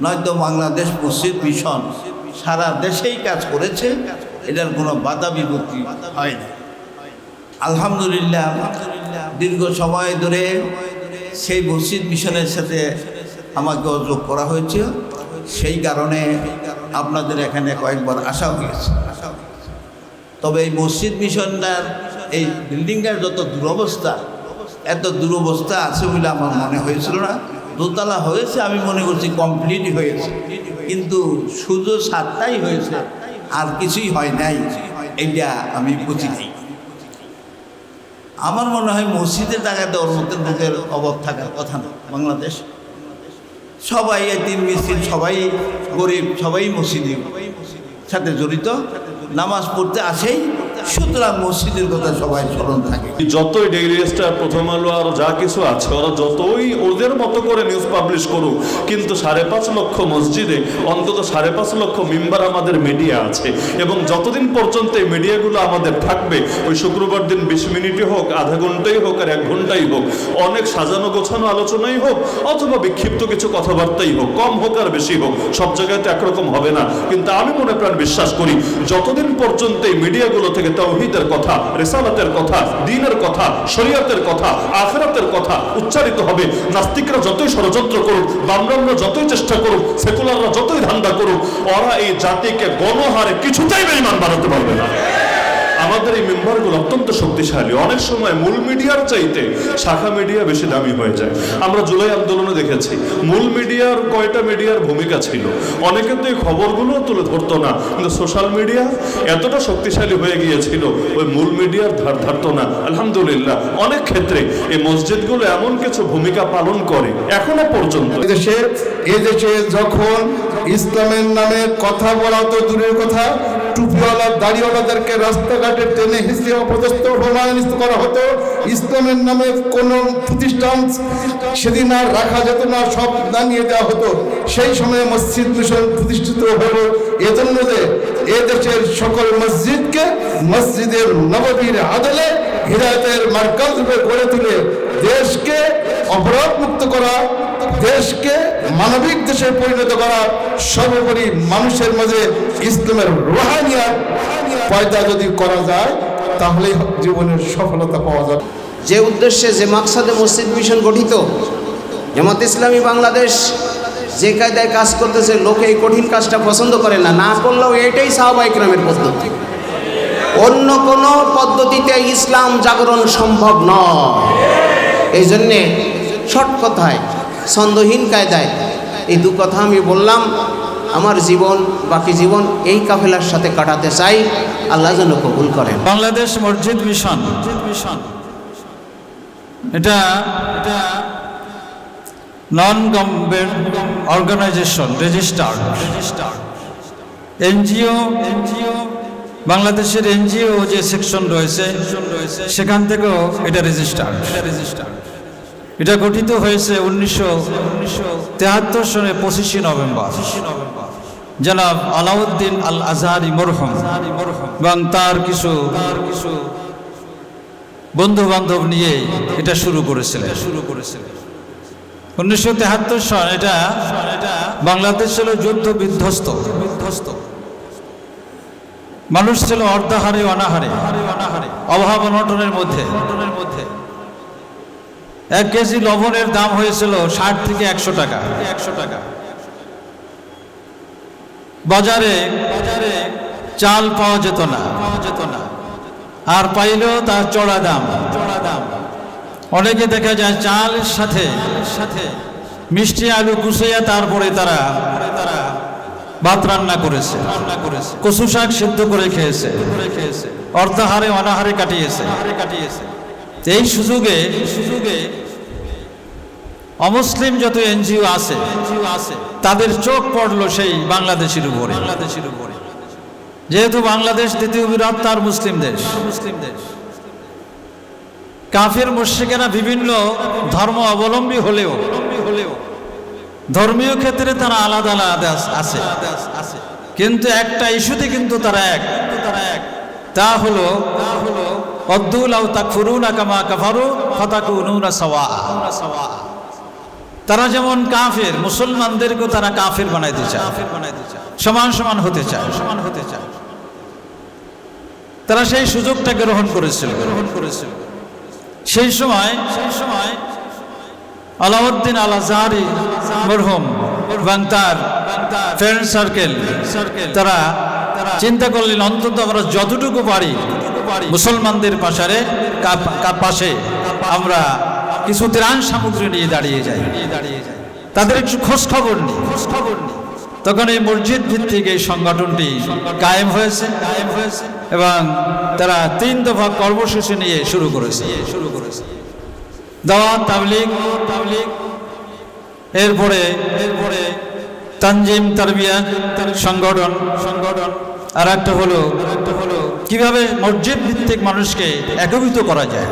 নয়তো বাংলাদেশ মসজিদ মিশন সারা দেশেই কাজ করেছে, এটার কোনো বাধা বিপত্তি হয় না। আলহামদুলিল্লাহ দীর্ঘ সময় ধরে সেই মসজিদ মিশনের সাথে আমাকে যোগ করা হয়েছে, সেই কারণে আপনাদের এখানে কয়েকবার আসা হয়েছে। তবে এই মসজিদ মিশনটার এই বিল্ডিংটার যত দুরবস্থা, এত দুরবস্থা আছে বলে আমার মনে হয়েছিল না। দোতলা হয়েছে, আমি মনে করছি কমপ্লিট হয়েছে, কিন্তু শুধু ছাদটাই হয়েছে, আর কিছুই হয় নাই, এইটা আমি বুঝি নাই। আমার মনে হয় মসজিদের টাকাতে ওর মধ্যে লোকের অভাব থাকার কথা না। বাংলাদেশ সবাই এতিম মিসকিন, সবাই গরিব, সবাই মসজিদের সাথে জড়িত, নামাজ পড়তে আসেই, সুতরাং মসজিদের কথা সবাই স্মরণ থাকে। যতই ডেইলি স্টার, প্রথম আলো আর যা কিছু আছে, ওরা যতই ওদের মতো করে নিউজ পাবলিশ করুক, কিন্তু 5.5 লক্ষ মসজিদে অন্তত 5.5 লক্ষ মেম্বার আমাদের মিডিয়া আছে, এবং যতদিন পর্যন্ত এই মিডিয়াগুলো আমাদের থাকবে, ওই শুক্রবার দিন 20 মিনিটই হোক, আধা ঘন্টাই হোক, আর 1 ঘন্টাই হোক, অনেক সাজানো গোছানো আলোচনাই হোক, অথবা বিক্ষিপ্ত কিছু কথাবার্তাই হোক, কম হোক আর বেশি হোক, সব জায়গায় তো একরকম হবে না। কিন্তু আমি মনে প্রাণ বিশ্বাস করি, যতদিন পর্যন্ত এই মিডিয়াগুলো থেকে তাওহীদের কথা, রিসালাতের কথা, দ্বীনের কথা, শরীয়তের কথা, আখিরাতের কথা উচ্চারিত হবে, নাস্তিকরা যতই ষড়যন্ত্র করুক, বামরানরা যতই চেষ্টা করুক, সেকুলাররা যতই ধান্দা করুক, ওরা এই জাতিকে গণহারে কিছুতেই বেঈমান বানাতে পারবে না। আমাদের এই মেম্বারগুলো অত্যন্ত শক্তিশালী। অনেক সময় মূল মিডিয়ার চাইতে শাখা মিডিয়া বেশি দামি হয়ে যায়। আমরা জুলাই আন্দোলনে দেখেছি মূল মিডিয়ার কয়টা মিডিয়ার ভূমিকা ছিল, অনেকে তো এই খবরগুলো তুলে ধরতো না, কিন্তু সোশ্যাল মিডিয়া এতটা শক্তিশালী হয়ে গিয়েছিল, ওই মূল মিডিয়ার ধার ধারতো না। আলহামদুলিল্লাহ অনেক ক্ষেত্রে এই মসজিদগুলো এমন কিছু ভূমিকা পালন করে এখনো পর্যন্ত। এদেশে যখন ইসলামের নামে কথা বলা তো দূরের কথা, টুপিওয়ালা দাড়িওয়ালাদেরকে রাস্তাঘাটে টেনে হিসেবে অপদস্থ অপমানিত করা হতো, ইসলামের নামে কোনো প্রতিষ্ঠান সেদিন আর রাখা যেত না, সব দাঁড়িয়ে দেওয়া হতো। সেই সময় মসজিদ মিশন প্রতিষ্ঠিত হলো এজন্য যে এদেশের সকল মসজিদকে মসজিদের নববীর আদলে হিদায়াতের মার্কাজ রূপে গড়ে তুলে দেশকে অপরাধ মুক্ত করা, দেশকে মানবিক দেশে পরিণত করা, সর্বোপরি মানুষের মাঝে ইসলামের রুহানিয়াত পয়দা যদি করা যায়, তাহলে জীবনের সফলতা পাওয়া যাবে। যে উদ্দেশ্যে, যে মাকসাদে মসজিদ মিশন গঠিত, জামাত ইসলামী বাংলাদেশ যে কায়দায় কাজ করতেছে, লোকে এই কঠিন কাজটা পছন্দ করে না, না করলেও এটাই সাহাবায়ে কেরামের পদ্ধতি। অন্য কোনো পদ্ধতিতে ইসলাম জাগরণ সম্ভব নয়। এই জন্যে শর্ট কথায়, ছন্দহীন কায়দায় এই 2 কথা আমি বললাম। আমার জীবন, বাকি জীবন এই কাফেলার সাথে কাটাতে চাই, আল্লাহ যেন কবুল করেন। বাংলাদেশ মসজিদ মিশন এটা non government organisation, registered NGO. বাংলাদেশের এনজিও যে সেকশন রয়েছে সেখান থেকেও এটা রেজিস্টার্ড। এটা গঠিত হয়েছে 1973 সনে 25 নভেম্বর। জনাব আলাউদ্দিন আল আজহারি মরহুম এবং তার কিছু বন্ধু বান্ধব নিয়ে এটা শুরু করেছিলেন। 1973 সন। এটা বাংলাদেশ ছিল যুদ্ধ বিধ্বস্ত, মানুষ ছিল অর্ধাহারে অনাহারে, অভাব অনটনের মধ্যে। 1 কেজি লবণের দাম হয়েছিল 60 থেকে 100 টাকা। বাজারে চাল পাওয়া যেত না, আর পাইলেও তার চড়া দাম। অনেকে দেখা যায় চালের সাথে মিষ্টি আলু কুচিয়ে তারপরে তারা ভাত রান্না করেছে, কচু শাক সিদ্ধ করে খেয়েছে, অর্ধাহারে অনাহারে কাটিয়েছে। এই সুযোগে অমুসলিম যত এনজিও আছে তাদের চোখ পড়লো সেই বাংলাদেশের উপরে। যেহেতু বাংলাদেশ দ্বিতীয় বৃহত্তর মুসলিম দেশ, কাফির মুশরিকেরা বিভিন্ন ধর্ম অবলম্বী হলেও ধর্মীয় ক্ষেত্রে তারা আলাদা আলাদা আছে, কিন্তু একটা ইস্যুতে কিন্তু তারা এক। তা হলো ওয়াদ্দু লাউ তাকফুরুনা কামা কাফারু ফাতাকুনুনা সাওয়া। তারা যেমন কাফের, মুসলমানদেরকেও তারা কাফের বানাইতে চায়, সমান সমান হতে চায়। তারা সেই সুযোগটাকে গ্রহণ করেছিল। সেই সময় আলাউদ্দিন আল আজহারি মরহুম এবং তার ফ্রেন্ড সার্কেল তারা চিন্তা করলেন, অন্তত আমরা যতটুকু পারি মুসলমানদের পাশে আমরা কিছু ত্রাণ সামগ্রী নিয়ে দাঁড়িয়ে যাই, তাদের একটু খোঁজ খবর নিই। তখন এই মসজিদ ভিত্তিক এই সংগঠনটি কায়েম হয়েছে এবং তারা 3 দফা কর্মসূচি নিয়ে শুরু করেছে। দাওয়াত, তাবলীগ, এরপরে তানজিম, তারবিয়াত সংগঠন, আর একটা হলো কিভাবে মসজিদ ভিত্তিক মানুষকে একীভূত করা যায়,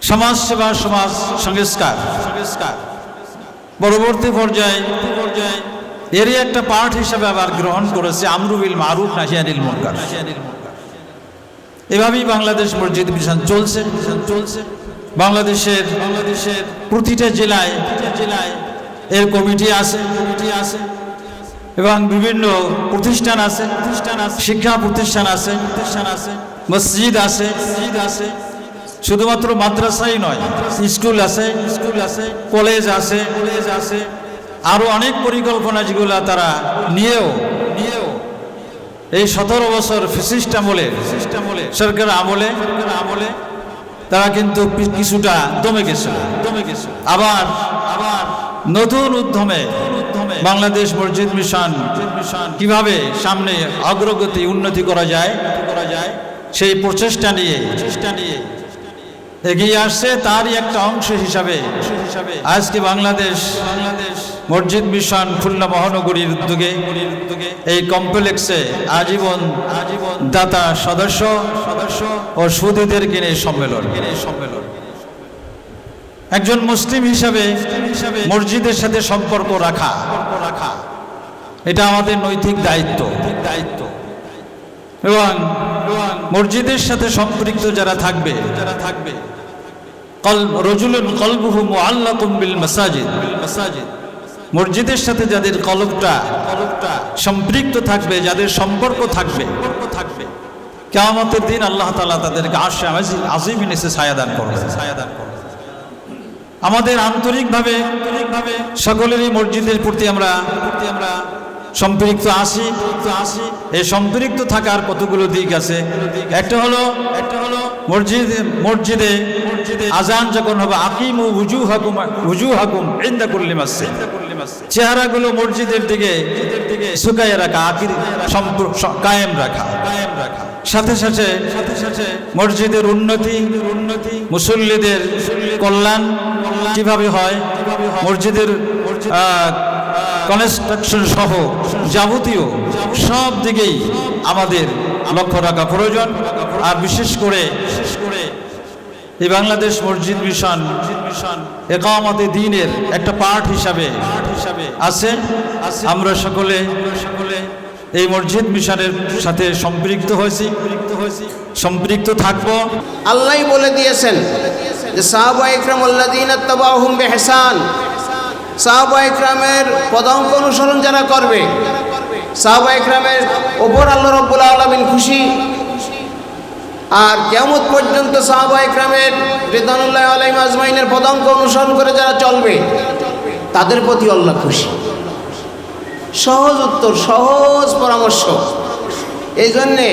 সমাজ সেবা, সমাজ সংস্কার। পরবর্তী পর্যায়ে এরই একটা পার্ট হিসাবে আবার গ্রহণ করেছে আমরু বিল মারুফ নাহি আনিল মুনকার। এভাবেই বাংলাদেশ মসজিদ মিশন চলছে। বাংলাদেশের প্রতিটা জেলায় এর কমিটি আছে এবং বিভিন্ন প্রতিষ্ঠান আছে, শিক্ষা প্রতিষ্ঠান আছে, মসজিদ আছে। শুধুমাত্র মাদ্রাসাই নয়, স্কুল আছে, কলেজ আছে, আরো অনেক পরিকল্পনা যেগুলো তারা নিয়েও এই 17 বছর ফ্যাসিস্ট আমলে সরকার আমলে তারা কিন্তু কিছুটা দমে গেছিল। আবার নতুন উদ্যমে বাংলাদেশ মসজিদ মিশন কিভাবে সামনে অগ্রগতি উন্নতি করা যায় সেই প্রচেষ্টা নিয়ে এগিয়ে আসছে। তারই একটা অংশ হিসাবে আজকে বাংলাদেশ মসজিদ মিশন খুলনা মহানগরীর উদ্যোগে এই কমপ্লেক্সে আজীবন দাতা সদস্য ও সুদীদেরকে নিয়ে সম্মেলন। একজন মুসলিম হিসাবে মসজিদের সাথে সম্পর্ক রাখা এটা আমাদের নৈতিক দায়িত্ব এবং মসজিদের সাথে সম্পৃক্ত যারা থাকবে রজুলুন কলবুহু মুআল্লাকুম বিল মাসাজিদ, মসজিদের সাথে যাদের কলবটা সম্পৃক্ত থাকবে, যাদের সম্পর্ক থাকবে, কিয়ামতের দিন আল্লাহ তাআলা তাদেরকে আরশে আজিমের নিচে ছায়া দান করবে। আমাদের আন্তরিকভাবে সকলেরই মসজিদের প্রতি আমরা সম্পৃক্ত আসি। এই সম্পৃক্ত থাকার কতগুলো দিক আছে। একটা হলো মসজিদে আজান যখন হবে, আকিমু উজুহাকুম ইনদা কুল্লি মসজিদ, চেহারাগুলো মসজিদের দিকে ঝুঁকায় রাখা, কায়েম রাখা। সাথে সাথে মসজিদের উন্নতি, মুসল্লিদের কল্যাণ কিভাবে হয়, মসজিদের কনস্ট্রাকশন সহ যাবতীয় সব দিকেই আমাদের লক্ষ্য রাখা প্রয়োজন। আর বিশেষ করে এই বাংলাদেশ মসজিদ মিশন ইকামতে দ্বীনের একটা পার্ট হিসাবে আছে। আমরা সকলে এই মসজিদ মিশনের সাথে সম্পৃক্ত থাকব। আল্লাহ বলে দিয়েছেন যে সাহাবা ইকরাম আল্লাযীনা তাবাউহুম বিইহসান, সাহাবা ইকরামের পদাঙ্ক অনুসরণ যারা করবে, সাহাবা ইকরামের ওপর আল্লাহ রাব্বুল আলামিন খুশি। আর কিয়ামত পর্যন্ত সাহাবা ইকরামের রিদওয়ানুল্লাহি আলাইহিম আজমাইনের পদাঙ্ক অনুসরণ করে যারা চলবে তাদের প্রতি আল্লাহ খুশি। সহজ উত্তর, সহজ পরামর্শ। এই জন্যে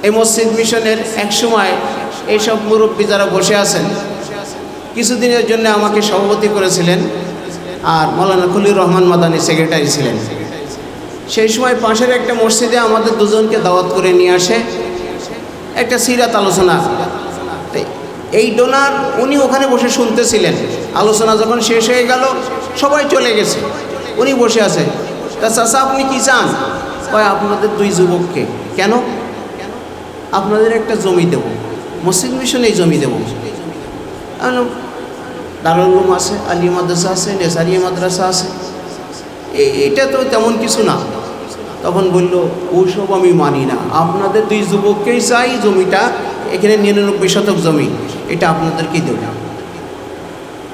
এই মসজিদ মিশনের এক সময় এইসব মুরব্বী যারা বসে আছেন কিছুদিনের জন্য আমাকে সভাপতি করেছিলেন, আর মাওলানা খলিলুর রহমান মাদানী সেক্রেটারি ছিলেন। সেই সময় পাশের একটা মসজিদে আমাদের দুজনকে দাওয়াত করে নিয়ে আসে একটা সিরাত আলোচনা। এই ডোনার উনি ওখানে বসে শুনতেছিলেন। আলোচনা যখন শেষ হয়ে গেল সবাই চলে গেছে, উনি বসে আছে। তা চাচা আপনি কি চান? কয় আপনাদের 2 যুবককে। কেন? আপনাদের একটা জমি দেব, মসজিদ মিশনে জমি দেব। দারুল উলুম আছে, আলিয়া মাদ্রাসা আছে, নেসারিয়া মাদ্রাসা আছে, এটা তো তেমন কিছু না। তখন বলল ওসব আমি মানি না, আপনাদের 2 যুবককেই চাই, জমিটা এখানে 99 শতক জমি, এটা আপনাদেরকেই দেব।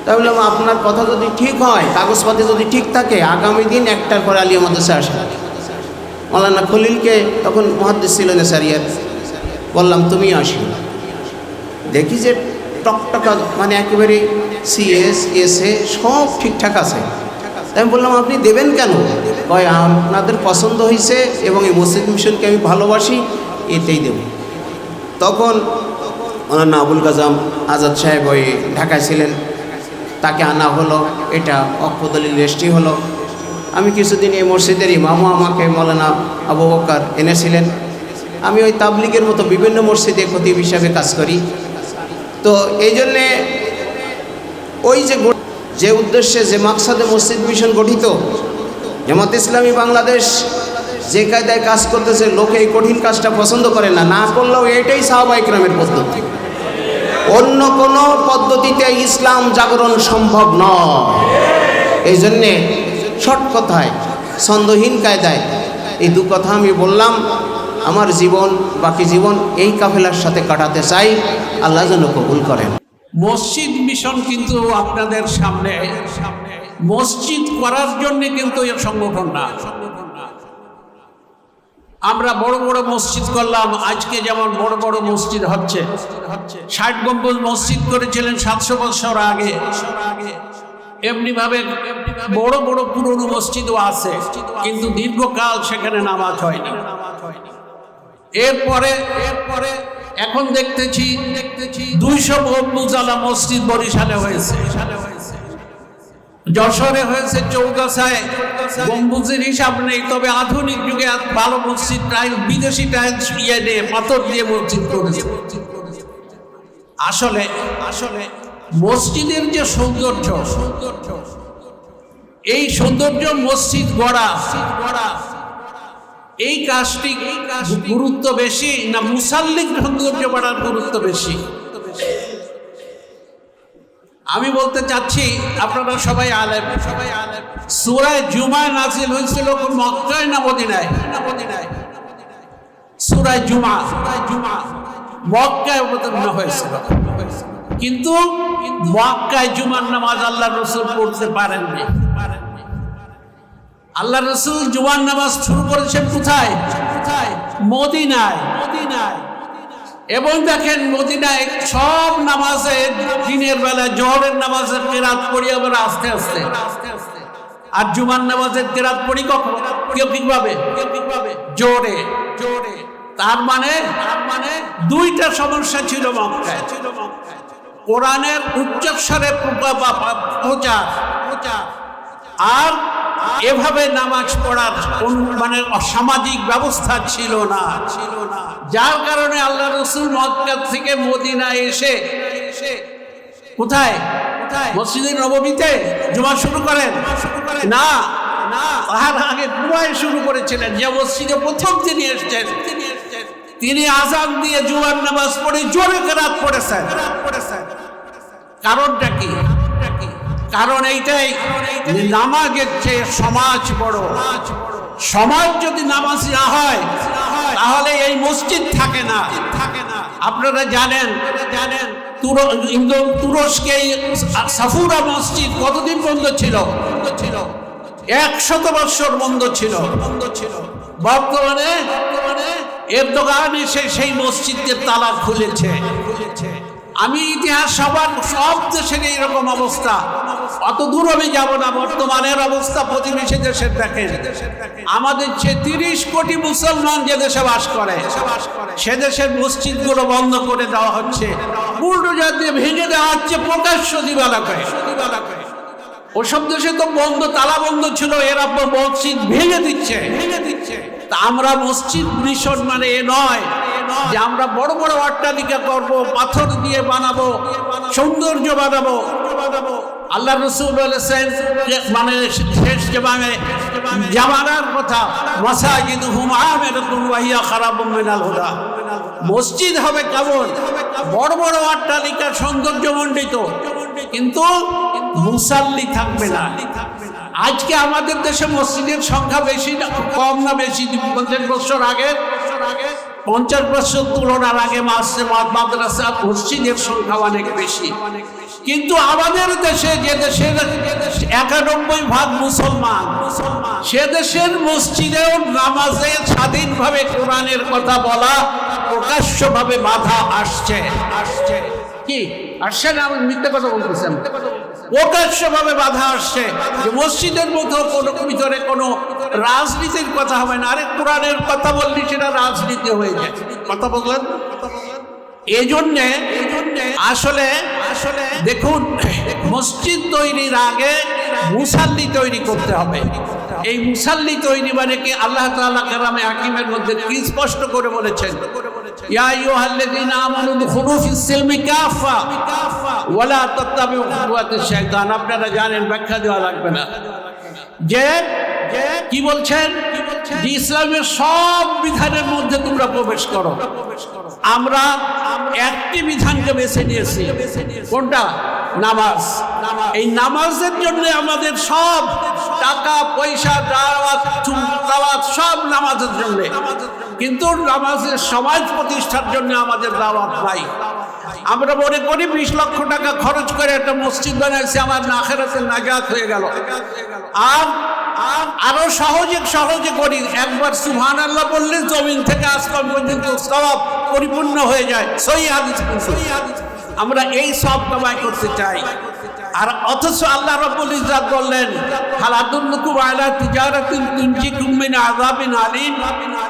তাই বললাম আপনার কথা যদি ঠিক হয়, কাগজপাতি যদি ঠিক থাকে, আগামী দিন একটার পর আলিয়া মাদ্রাসা আসে। মৌলানা খলিলকে তখন মুহাদ্দিস ছিলেন এশারিয়ার, বললাম তুমি আসি। দেখি যে টকটকা মানে একেবারে সিএস এসএ সব ঠিকঠাক আছে। তাই আমি বললাম আপনি দেবেন কেন? কয় আপনাদের পছন্দ হয়েছে এবং এই মসজিদ মিশনকে আমি ভালোবাসি, এতেই দেব। তখন মৌলানা আবুল কাজাম আজাদ সাহেব ওই ঢাকায় ছিলেন, তাকে আনা হলো, এটা অক্ষদলিল রেজিস্ট্রি হলো। আমি কিছুদিন এই মসজিদের ইমামও আমাকে মৌলানা আবু বকর এনেছিলেন। আমি ওই তাবলিগের মতো বিভিন্ন মসজিদে খতিব হিসাবে কাজ করি। তো এই জন্যে ওই যে উদ্দেশ্যে যে মাকসাদে মসজিদ মিশন গঠিত, জামাত ইসলামী বাংলাদেশ যে কায়দায় কাজ করতেছে, লোকে এই কঠিন কাজটা পছন্দ করে না, না করলেও এটাই সাহাবা ইকরামের পদ্ধতি। অন্য কোনো পদ্ধতিতে ইসলাম জাগরণ সম্ভব নয়। এই জন্যে শর্ট কথায়, ছন্দহীন কায়দায় এই দু কথা আমি বললাম। আমার জীবন, বাকি জীবন এই কাফেলার সাথে কাটাতে চাই, আল্লাহ যেন কবুল করেন। মসজিদ মিশন কিন্তু আপনাদের সামনে মসজিদ করার জন্য কিন্তু এর সংগঠন না। আমরা বড় বড় মসজিদ করলাম, আজকে যেমন বড় বড় মসজিদ হচ্ছে, 60 গম্বুজ মসজিদ করেছিলেন 700 বছর আগে। এমনিভাবে বড় বড় পুরনো মসজিদও আছে, কিন্তু দীর্ঘকাল সেখানে নামাজ হয়নি। এরপরে এখন দেখতেছি 200 গম্বুজওয়ালা মসজিদ বরিশালে হয়েছে, যশোরে হয়েছে, চৌগাছায় গম্বুজের হিসাব নেই। তবে আধুনিক যুগে ভালো মসজিদ টাইল, বিদেশি টাইল দিয়ে পাথর দিয়ে মসজিদ করেছে। আসলে মসজিদের যে সৌন্দর্য, এই সৌন্দর্য মসজিদ গড়া, এই কাজটি গুরুত্ব বেশি না মুসাল্লির সৌন্দর্য বাড়ার গুরুত্ব বেশি? আমি বলতে চাচ্ছি, আপনারা সবাই আলেম, সূরা জুমা নাযিল হয়েছিল কোন মক্কায় না মদিনায়? সূরা জুমা মক্কায় অবতীর্ণ হয়েছিল, কিন্তু মক্কায় জুমার নামাজ আল্লাহর রাসূল পড়তে পারেননি। আল্লাহ রাসূল জুমার নামাজ শুরু করেছেন কোথায়? মদিনায়। এবং দেখেন মদিনায় সব নামাজে দিনের বেলা জোহরের নামাজের কেরাত পড়ি আবার আস্তে আস্তে, আর জুমার নামাজের কেরাত পড়ি কখন? কিভাবে? জোরে। তার মানে দুইটা সমস্যা ছিল মক্কায়। কোরআনের উচ্চস্বরে প্রচার, আর এভাবে নামাজ পড়ার মানে সামাজিক ব্যবস্থা ছিল না। যার কারণে আল্লাহ রাসূল মক্কা থেকে মদিনায় এসে কোথায়? মসজিদে নববীতে জুমা শুরু করেন না, তার আগে কুবায় শুরু করেছিলেন। যে মসজিদে প্রথম তিনি এসেছেন, তিনি আযান দিয়ে জুমার নামাজ পড়ে জোরে কেরাত পড়েছেন। কারণটা কি? কারণ এইটাই, নামাজের চেয়ে সমাজ বড়। সমাজ যদি নামাজি না হয় তাহলে এই মসজিদ থাকে না। আপনারা জানেন তুরস্কে সাফুরা মসজিদ কতদিন বন্ধ ছিল? 100 বছর বন্ধ ছিল। বর্তমানে এরদোগান এসে সেই মসজিদের তালা খুলেছে। আমি ইতিহাস সব দেশের এইরকম অবস্থা, অত দূর আমি যাব না। বর্তমানের অবস্থা প্রতিবেশী দেশের দেখেন। আমাদের 30 কোটি মুসলমান যে দেশে বাস করে, সে দেশের মসজিদগুলো বন্ধ করে দেওয়া হচ্ছে, বুলডোজার দিয়ে ভেঙে দেওয়া হচ্ছে প্রকাশ্য দিবালোকে। ওসব দেশে তো বন্ধ, তালা বন্ধ ছিল, এরা মসজিদ ভেঙে দিচ্ছে। তা আমরা মসজিদ মিশন মানে এ নয় যে আমরা বড় বড় অট্টালিকা করব, পাথর দিয়ে বানাবো, সৌন্দর্য বানাবো। আল্লাহ রাসূল বলেছেন মানে শেষ জামানার কথা, মাসাজিদুহুম আমিরাতুন ওয়া হিয়া খারাবুম মিনাল হুদা। মসজিদ হবে কেমন? বড় বড় অট্টালিকা সৌন্দর্যমণ্ডিত, কিন্তু মুসাল্লি থাকবে না। আজকে আমাদের দেশে মসজিদের সংখ্যা বেশি না কম না বেশি? 50 বছর আগে 50 বছর তুলনার আগে মাদ্রাসা মসজিদের সংখ্যা অনেক বেশি, কিন্তু আমাদের দেশে যে দেশের 91% মুসলমান, সে দেশের মসজিদেও নামাজে স্বাধীনভাবে কোরআনের কথা বলা প্রকাশ্যভাবে বাধা আসছে। কি আসছে না? আমি মিথ্যে কথা বলতেছি? প্রকাশ্যভাবে বাধা আসছে যে মসজিদের মধ্যে কোনো ভিতরে কোনো রাজনীতির কথা হবে না। আরে কোরআনের কথা বললি সেটা রাজনীতি হয়ে যায়। কথা বললেন? এই জন্যে আসলে দেখুন, মসজিদ তৈরির আগে মুসাল্লি তৈরি করতে হবে। এই মুসাল্লি তৈরি মানে কি? আল্লাহ তাআলা কালামে হাকিমের মধ্যে কি স্পষ্ট করে বলেছেন, ইয়া আইয়ুহাল্লাযীনা আমানু দুখুলু ফিস-সিলমি কাফা ওয়া লা তাত্তাবিউ খুতুওয়াতিশ শাইতান। আপনারা জানেন, ব্যাখ্যা দেওয়া লাগবে না। যে কি বলছেন? যে ইসলামের সব বিধানের মধ্যে তোমরা প্রবেশ করো। আমরা একটি বিধানকে বেছে নিয়েছি, কোনটা? নামাজ। এই নামাজের জন্য আমাদের সব টাকা পয়সা দাওয়াত সব নামাজের জন্য, কিন্তু নামাজের সমাজ প্রতিষ্ঠার জন্য আমাদের দাওয়াত নাই। আমরা মনে করি 20 লক্ষ টাকা খরচ করে একটা মসজিদ বানাইছে, আমার আখিরাতে নাজাত হয়ে গেল। আর আরো সহজে করি, একবার সুবহানাল্লাহ বললে জমিন থেকে আসমান পর্যন্ত সওয়াব পরিপূর্ণ হয়ে যায়। সহিহ হাদিস। আমরা এই সব কামাই করতে চাই, আর অথচ আল্লাহ রাব্বুল ইজ্জত বললেন, হাল আদুল্লুকুম আলা তিজারাতিন তুনজিকুম মিন আযাবিন আলীম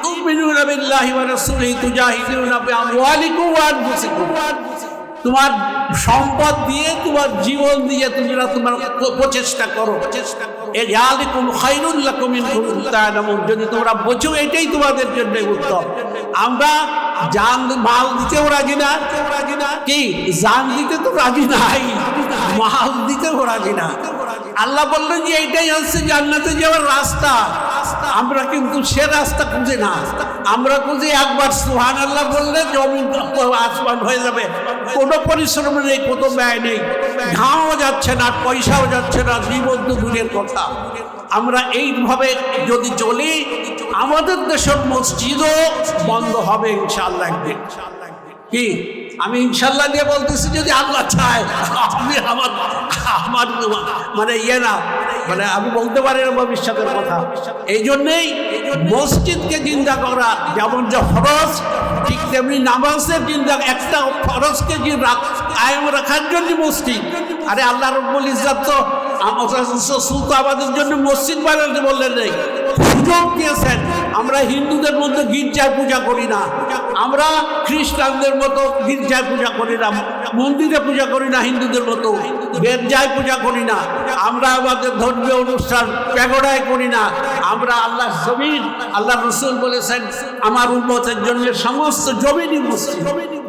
তুমিনুনা বিল্লাহি ওয়া রাসূলিহি তুজাহিদুনা বিআমওয়ালিকুম ওয়া আনফুসিকুম। তোমার সম্পদ দিয়ে, তোমার জীবন দিয়ে তোমরা তোমার প্রচেষ্টা করো। যালিকুম খায়রুল লাকুম ইন কুনতুম তা'লামুন। যদি তোমরা বোঝো এটাই তোমাদের জন্য উত্তম। আমরা জান মাল দিতেও রাজি না, কি জান দিতে তো রাজি নাই, মাল দিতেও রাজি না। আল্লাহ বললেন যে এইটাই হচ্ছে জান্নাতে যাওয়ার রাস্তা। আমরা কিন্তু সে রাস্তা খুঁজি না, আমরা খুঁজি একবার সুবহানাল্লাহ বললে জমিন আসমান হয়ে যাবে। কোনো পরিশ্রম নেই, কোনো ব্যয় নেই, ঘামও যাচ্ছে না, পয়সাও যাচ্ছে না, জীবন তো দূরের কথা। আমরা এইভাবে যদি চলি, আমাদের দেশের মসজিদও বন্ধ হবে ইনশাআল্লাহ একদিন। কি আমি ইনশাআল্লাহ দিয়ে বলতেছি, যদি আল্লাহ চায়। আমি আমার মানে মানে আমি বলতে পারি না ভবিষ্যতের কথা। এই জন্যেই মসজিদকে জিন্দা করা যেমন যে ফরজ, ঠিক তেমনি নামাজের জিন্দা, একটা ফরজকে কায়েম রাখার জন্য মসজিদ। আরে আল্লাহ রাব্বুল ইজ্জত তো আমাদের জন্য মসজিদ বানাতে বললেন নেই, সুযোগ দিয়েছেন। আমরা হিন্দুদের মধ্যে গির্জায় পূজা করি না, আমরা খ্রিস্টানদের মতো গির্জায় পূজা করি না, মন্দিরে পূজা করি না, হিন্দুদের মতো গির্জায় পূজা করি না, আমরা আমাদের ধর্মীয় অনুষ্ঠান প্যাগোডায় করি না। আমরা আল্লাহ জমিন, আল্লাহ রসুল বলেছেন আমার উম্মতের জন্য সমস্ত জমিনই মসজিদ,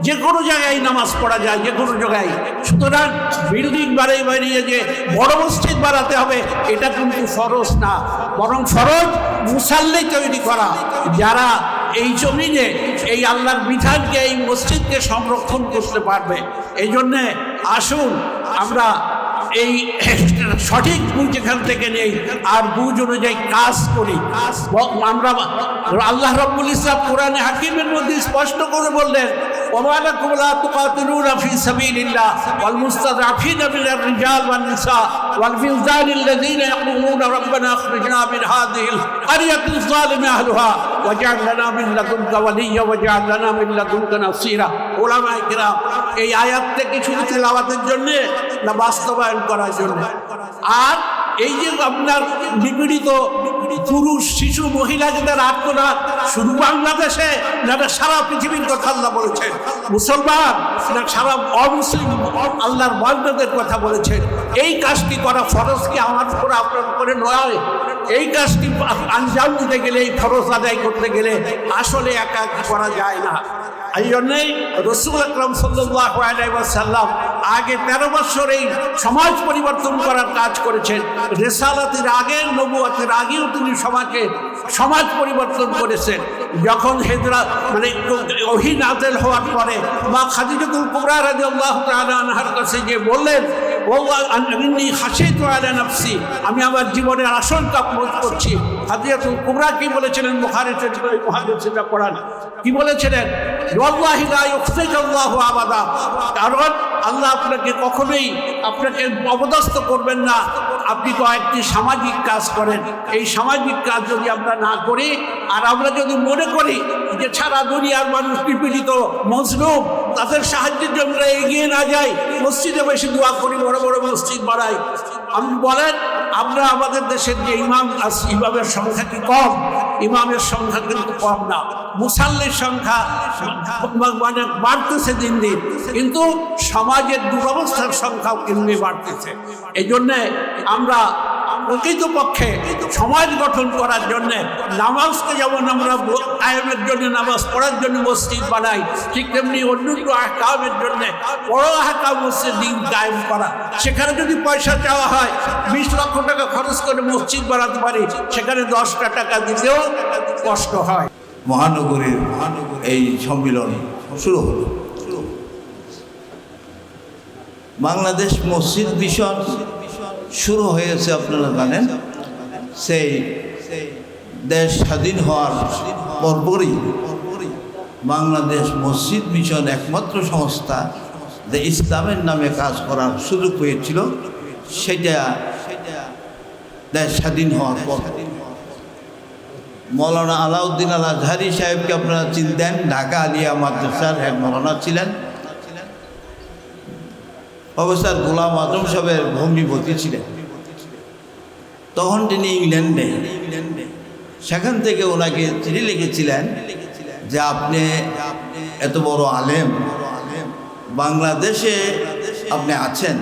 যে কোনো জায়গায় নামাজ পড়া যায়, যে কোনো জায়গায়। সুতরাং বিল্ডিং বানিয়ে যে বড় মসজিদ বানাতে হবে এটা কিন্তু ফরজ না, বরং ফরজ মুসাল্লি তৈরি করা, যারা এই জমিনে এই আল্লাহর বিধানকে, এই মসজিদকে সংরক্ষণ করতে পারবে। এই জন্যে আসুন আমরা এই সঠিক বুঝ এখান থেকে নেই, আর বুঝ অনুযায়ী কাজ করি। আমরা আল্লাহ রাব্বুল ইজ্জত কোরআনে হাকিমের মধ্যে স্পষ্ট করে বললেন, ওয়া লাকুম লা তুকাতিলুনা ফি সাবিলিল্লাহ ওয়াল মুস্তাদআফিনা মিনার রিজাল ওয়ান নিসা ওয়াল ফিলদানিল্লাযীনা ইয়াকুলুনা রাব্বানা আখরিজনা মিন হাযিহিল ক্বরিয়াতিল যালিমি আহলুহা ওয়াজআল লানা মিন লাদুনকা ওয়ালিয়্যা ওয়াজআল লানা মিন লাদুনকা নাসীরা। উলামায়ে কিরাম এই আয়াতটা কি শুধু তেলাওয়াতের জন্য না বাস্তবায়ন করার জন্য? আর এই যে আপনার নিপীড়িত পুরুষ, শিশু, মহিলা যাদের আত্মনাথ, শুধু বাংলাদেশে না, সারা পৃথিবীর কথা আল্লাহ বলেছেন। মুসলমান না সারা অমুসলিম আল্লাহর বান্দাদের কথা বলেছেন। এই কাজটি করা ফরজ কি আমার উপর, আপনার উপরে নয়? এই কাজটি আঞ্জাম দিতে গেলে, এই ফরজ আদায় করতে গেলে আসলে একা করা যায় না। এই জন্যই রাসূল আকরাম সাল্লাল্লাহু আলাইহি ওয়াসাল্লাম আগে 13 বছর এই সমাজ পরিবর্তন করার কাজ করেছেন। রিসালাতের আগে, নবুয়তের আগেও তিনি সমাজ পরিবর্তন করেছেন। যখন হিজরত মানে ওহী নাযিল হওয়ার পরে মা খাদিজাতুল কুবরা রাদিয়াল্লাহু তাআলা আনহার কাছে গিয়ে বললেন আমি আমার জীবনের আশঙ্কা বোধ করছি। হাদিয়াতুল কুবরা কি বলেছিলেন? বুখারী শরীফের মুহাদ্দিসরা কোরআন কি বলেছিলেন? ওয়াল্লাহি লা ইউখজিকাল্লাহু আবাদা, কারণ আল্লাহ আপনাকে কখনোই আপনাকে অবদস্থ করবেন না। আপনি তো একটি সামাজিক কাজ করেন, এই সামাজিক কাজ যদি আমরা না করি আর আমরা যদি মনে করি যে সারা দুনিয়ার মানুষ নিপীড়িত মজলুম, তাদের সাহায্যের জন্য আমরা এগিয়ে না যাই, মসজিদে বেশি দোয়া করি, বড় বড় মসজিদ বাড়াই, আপনি বলেন আমরা আমাদের দেশের যে ইমামের সংখ্যা কি কম? ইমামের সংখ্যা কিন্তু কম না, মুসাল্লির সংখ্যা মানে বাড়তেছে দিন দিন, কিন্তু সমাজের দুরবস্থার সংখ্যাও কিন্তু বাড়তেছে। এই জন্যে আমরা প্রকৃতপক্ষে সমাজ গঠন করার জন্যে নামাজকে যেমন আমরা কায়েমের জন্য, নামাজ পড়ার জন্য মসজিদ বানাই, ঠিক তেমনি অন্যান্য আহকামের জন্যে বড় আহকাম হচ্ছে দিন কায়েম করা। সেখানে যদি পয়সা চাওয়া হয়, 20 লক্ষ টাকা খরচ করে মসজিদ বানাতে পারি, সেখানে 10টা টাকা দিতেও কষ্ট হয়। মহানগরীর এই সম্মেলন শুরু হলো। বাংলাদেশ মসজিদ মিশন শুরু হয়েছে, আপনারা জানেন, সেই দেশ স্বাধীন হওয়ার পরপরই বাংলাদেশ মসজিদ মিশন একমাত্র সংস্থা যে ইসলামের নামে কাজ করার সুযোগ পেয়েছিল, সেটা দেশ স্বাধীন হওয়ার পর। মৌলানা আলাউদ্দিন আল আজহারি সাহেবকে আপনারা চিনতেন, ঢাকা আলিয়া মাদ্রাসার হেড মৌলানা ছিলেন। প্রফেসর গোলাম আজম সাহেবের ভগ্নিপতি ছিলেন। তখন তিনি ইংল্যান্ডে, সেখান থেকে ওনাকে চিঠি লিখেছিলেন যে আপনি এত বড় আলেম, বাংলাদেশে আপনি আছেন,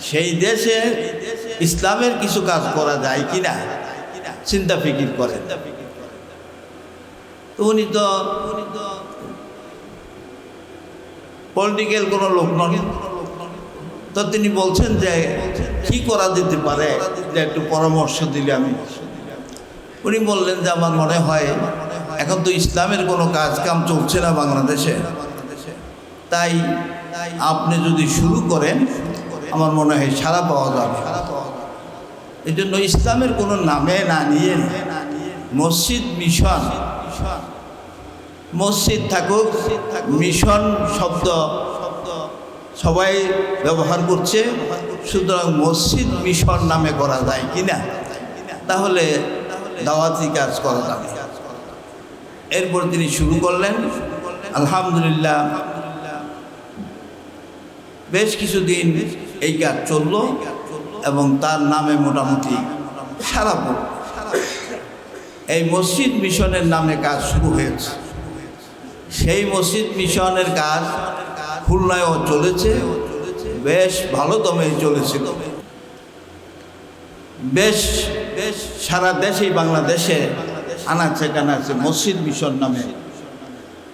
সেই দেশে ইসলামের কিছু কাজ করা যায় কিনা চিন্তা ফিকির করেন। তো উনি তো পলিটিক্যাল কোনো লোক নন, তো তিনি বলছেন যে কি করা যেতে পারে, যে একটু পরামর্শ দিলে আমি। উনি বললেন যে আমার মনে হয় এখন তো ইসলামের কোনো কাজ কাম চলছে না বাংলাদেশে, তাই আপনি যদি শুরু করেন আমার মনে হয় সাড়া পাওয়া যাবে। এই জন্য ইসলামের কোনো নামে না নিয়ে মসজিদ মিশন, মসজিদ থাকুক, মিশন শব্দ সবাই ব্যবহার করছে, সুতরাং মসজিদ মিশন নামে করা যায় কিনা, তাহলে দাওয়াতি কাজ করা যাবে। এরপর তিনি শুরু করলেন। আলহামদুলিল্লাহ বেশ কিছুদিন এই কাজ চলল এবং তার নামে মোটামুটি সারা পড়ল। এই মসজিদ মিশনের নামে কাজ শুরু হয়েছে। সেই মসজিদ মিশনের কাজ খুলনায়ও চলেছে, বেশ ভালো দমে চলেছিল। বেশ সারা দেশেই, বাংলাদেশে আনাচে কানাচে মসজিদ মিশন নামে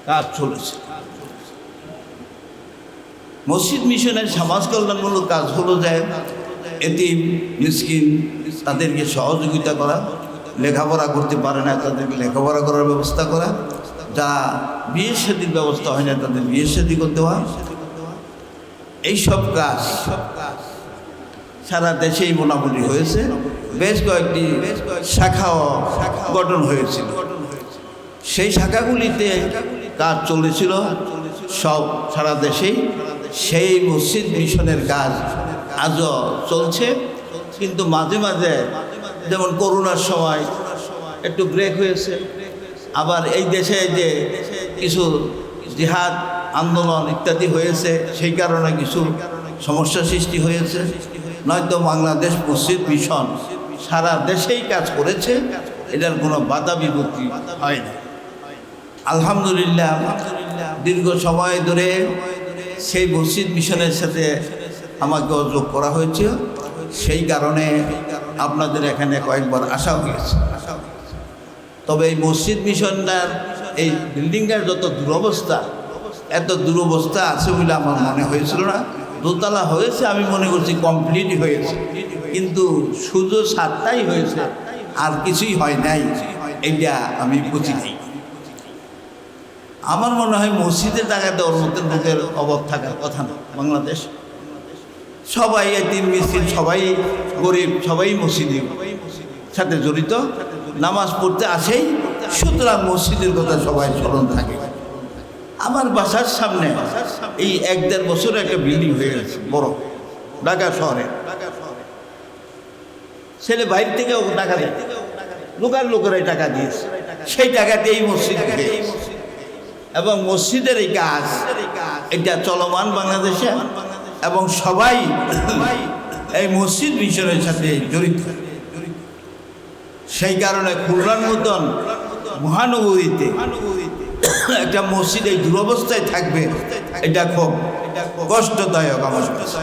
কাজ চলেছে। মসজিদ মিশনের সমাজ কল্যাণমূলক কাজ হলো যে এতিম মিসকিন তাদেরকে সহযোগিতা করা, লেখাপড়া করতে পারে না তাদেরকে লেখাপড়া করার ব্যবস্থা করা, যারা বিয়ে শাদীর ব্যবস্থা হয় না তাদের বিয়ে শাদী করতে হয়। এইসব কাজ সারা দেশেই মোটামুটি হয়েছে। বেশ কয়েকটি শাখাও গঠন হয়েছিল। সেই শাখাগুলিতে কাজ চলেছিল সব সারা দেশেই। সেই মসজিদ মিশনের কাজ আজও চলছে, কিন্তু মাঝে মাঝে যেমন করোনার সময় একটু ব্রেক হয়েছে, আবার এই দেশে যে কিছু জিহাদ আন্দোলন ইত্যাদি হয়েছে, সেই কারণে কিছু সমস্যা সৃষ্টি হয়েছে। নয়তো বাংলাদেশ মসজিদ মিশন সারা দেশেই কাজ করেছে, এটার কোনো বাধা বিপত্তি হয় না। আলহামদুলিল্লাহ দীর্ঘ সময় ধরে সেই মসজিদ মিশনের সাথে আমাকে যোগ করা হয়েছে, সেই কারণে আপনাদের এখানে কয়েকবার আসা হয়েছে। তবে এই মসজিদ মিশনটার এই বিল্ডিংটার যত দুরবস্থা, এত দুরবস্থা আছে বলে আমার মনে হয়েছিল না। দোতলা হয়েছে, আমি মনে করছি কমপ্লিট হয়েছে, কিন্তু শুধু 7টাই হয়েছে, আর কিছুই হয় নাই, এইটা আমি বুঝি নাই। আমার মনে হয় মসজিদের টাকাতে ওর মধ্যে লোকের অভাব থাকার কথা না। বাংলাদেশ সবাই এতিম মিছিল, সবাই গরিব, সবাই মসজিদের সাথে জড়িত, নামাজ পড়তে আসেই, সুতরাং মসজিদের কথা সবাই স্মরণ থাকে। আমার বাসার সামনে এই 1-1.5 বছর একটা বিল্ডিং হয়ে গেছে বড়, ঢাকা শহরে। ছেলে বাইরে থেকেও টাকা দেয়, লোকেরাই টাকা দিয়েছে, সেই টাকাতে এই মসজিদ থেকে। এবং মসজিদের এই কাজ এটা চলমান বাংলাদেশে, এবং সবাই এই মসজিদ মিশনের সাথে জড়িত। সেই কারণে খুলনার মতন মহানগরীতে একটা মসজিদ এই দুরবস্থায় থাকবে, এটা খুব কষ্টদায়ক আমার কাছে।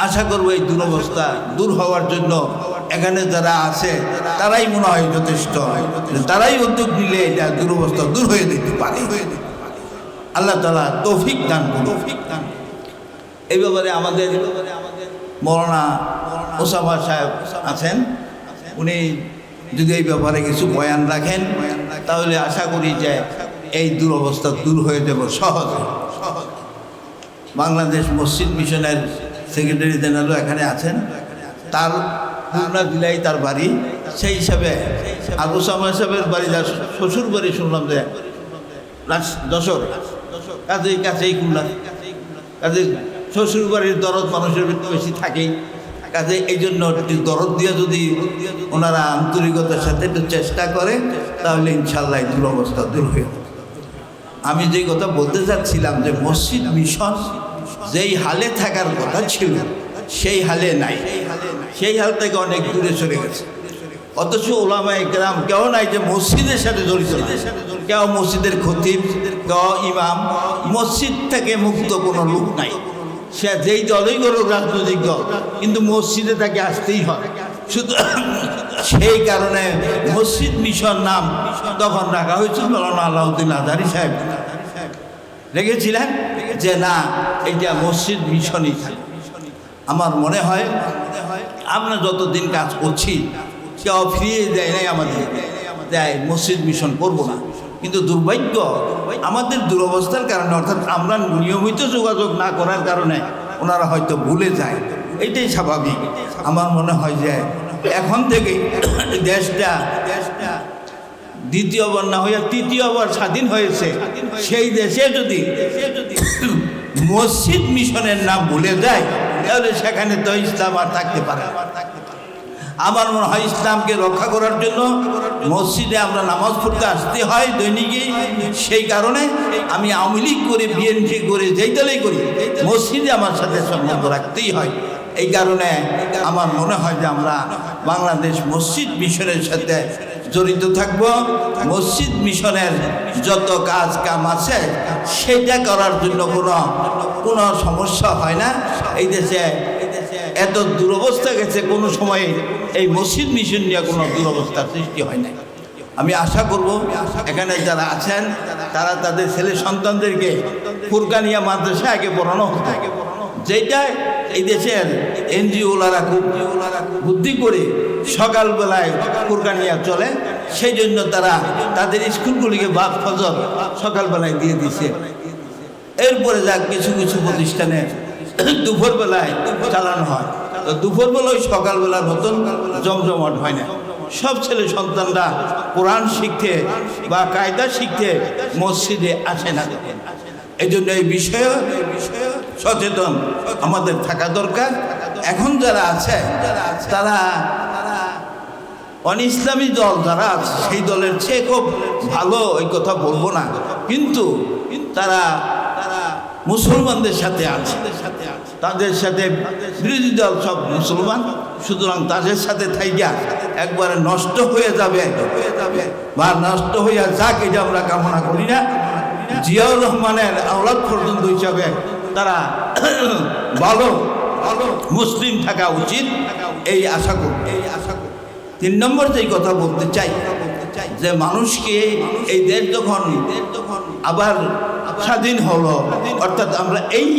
আশা করবো এই দুরবস্থা দূর হওয়ার জন্য এখানে যারা আছে তারাই মনে হয় যথেষ্ট, তারাই উদ্যোগ নিলে এটা দুরবস্থা দূর হয়ে যেতে পারে। আল্লাহ তাআলা তৌফিক দান করুন। এই ব্যাপারে আমাদের মৌলানা ওসামা সাহেব আছেন, উনি যদি এই ব্যাপারে কিছু বয়ান রাখেন তাহলে আশা করি যে এই দুরবস্থা দূর হয়ে যাব সহজে। বাংলাদেশ মসজিদ মিশনের সেক্রেটারি জেনারেল এখানে আছেন, তার খুলনা জেলায় তার বাড়ি, সেই হিসাবে আবু সামা সাহেবের বাড়ি, যার শ্বশুর বাড়ি শুনলাম যে যশোর, কাছেই খুলনা, কাজে শ্বশুর বাড়ির দরদ মানুষের বেশি থাকেই, কাজে এই জন্য দরদ দিয়ে যদি ওনারা আন্তরিকতার সাথে একটু চেষ্টা করে তাহলে ইনশাল্লাহ এই দুরবস্থা দূর হয়ে যাবে। আমি যে কথা বলতে চাচ্ছিলাম যে মসজিদ মিশন যেই হালে থাকার কথা ছিল সেই হালে নাই, সেই হাল থেকে অনেক দূরে চলে গেছে। অথচ ওলামায়ে কেরাম কেউ নাই যে মসজিদের সাথে জড়িত না, কেউ মসজিদের খতিব, কেউ ইমাম, মসজিদ থেকে মুক্ত কোনো লোক নাই। সে যেই দলই করুক, রাজনৈতিক দল, কিন্তু মসজিদে তাকে আসতেই হয়। শুধু সেই কারণে মসজিদ মিশন নাম তখন রাখা হয়েছিল, মৌলানা আলাউদ্দিন আজহারী সাহেব রেখেছিলেন যে না, এটা মসজিদ মিশনই থাকে। আমার মনে হয় আমরা যতদিন কাজ করছি কেউ ফিরিয়ে দেয় নাই আমাদের, দেয় মসজিদ মিশন করব না। কিন্তু দুর্ভাগ্য আমাদের দুরবস্থার কারণে, অর্থাৎ আমরা নিয়মিত যোগাযোগ না করার কারণে ওনারা হয়তো ভুলে যায়, এটাই স্বাভাবিক। আমার মনে হয় যে এখন থেকে দেশটা দ্বিতীয়বার না হইয়া তৃতীয়বার স্বাধীন হয়েছে, সেই দেশে যদি মসজিদ মিশনের নাম ভুলে যায় তাহলে সেখানে তো ইসলাম আর থাকতে পারে না। আমার মনে হয় ইসলামকে রক্ষা করার জন্য মসজিদে আমরা নামাজ পড়তে আসতে হয় দৈনিকই। সেই কারণে আমি আওয়ামী লীগ করে, বিএনপি করে, যেই দলেই করি, মসজিদে আমার সাথে সম্বন্ধ রাখতেই হয়। এই কারণে আমার মনে হয় যে আমরা বাংলাদেশ মসজিদ মিশনের সাথে জড়িত থাকব। মসজিদ মিশনের যত কাজ কাম আছে সেটা করার জন্য কোনো সমস্যা হয় না। এই দেশে এত দুরবস্থা গেছে, কোনো সময়ে এই মসজিদ মিশন নিয়ে কোনো দুরবস্থার সৃষ্টি হয় না। আমি আশা করব এখানে যারা আছেন তারা তাদের ছেলে সন্তানদেরকে ফুরকানিয়া মাদ্রাসা আগে পড়ানো হতো, যেটা এই দেশের এনজিওলারা খুব বুদ্ধি করে সকালবেলায় ফুরকানিয়া চলে, সেই জন্য তারা তাদের স্কুলগুলিকে বাদ ফজর সকালবেলায় দিয়ে দিছে। এরপরে যাক কিছু কিছু প্রতিষ্ঠানে দুপুরবেলায় চালানো হয়, তো দুপুরবেলায় সকালবেলার মতন জমজমাট হয় না। সব ছেলে সন্তানরা কোরআন শিখতে বা কায়দা শিখতে মসজিদে আসে না। এই জন্য এই বিষয়ে সচেতন আমাদের থাকা দরকার। এখন যারা আছে তারা অনিসলামী দল যারা আছে সেই দলের চেয়ে খুব ভালো, ওই কথা বলবো না, কিন্তু তারা মুসলমানদের সাথে আছে, তাদের সাথে বিরোধী দল সব মুসলমান, সুতরাং তাদের সাথে থাইয়া একবারে নষ্ট হয়ে যাবে বা নষ্ট হইয়া যাক, এটা আমরা কামনা করি না। জিয়াউর রহমানের আওলাদ পর্যন্ত হিসাবে তারা ভালো মুসলিম থাকা উচিত, এই আশা করি। 3 নম্বর যেই কথা বলতে চাই যে মানুষকে এই দেশ যখন আবার স্বাধীন হলো, অর্থাৎ আমরা এই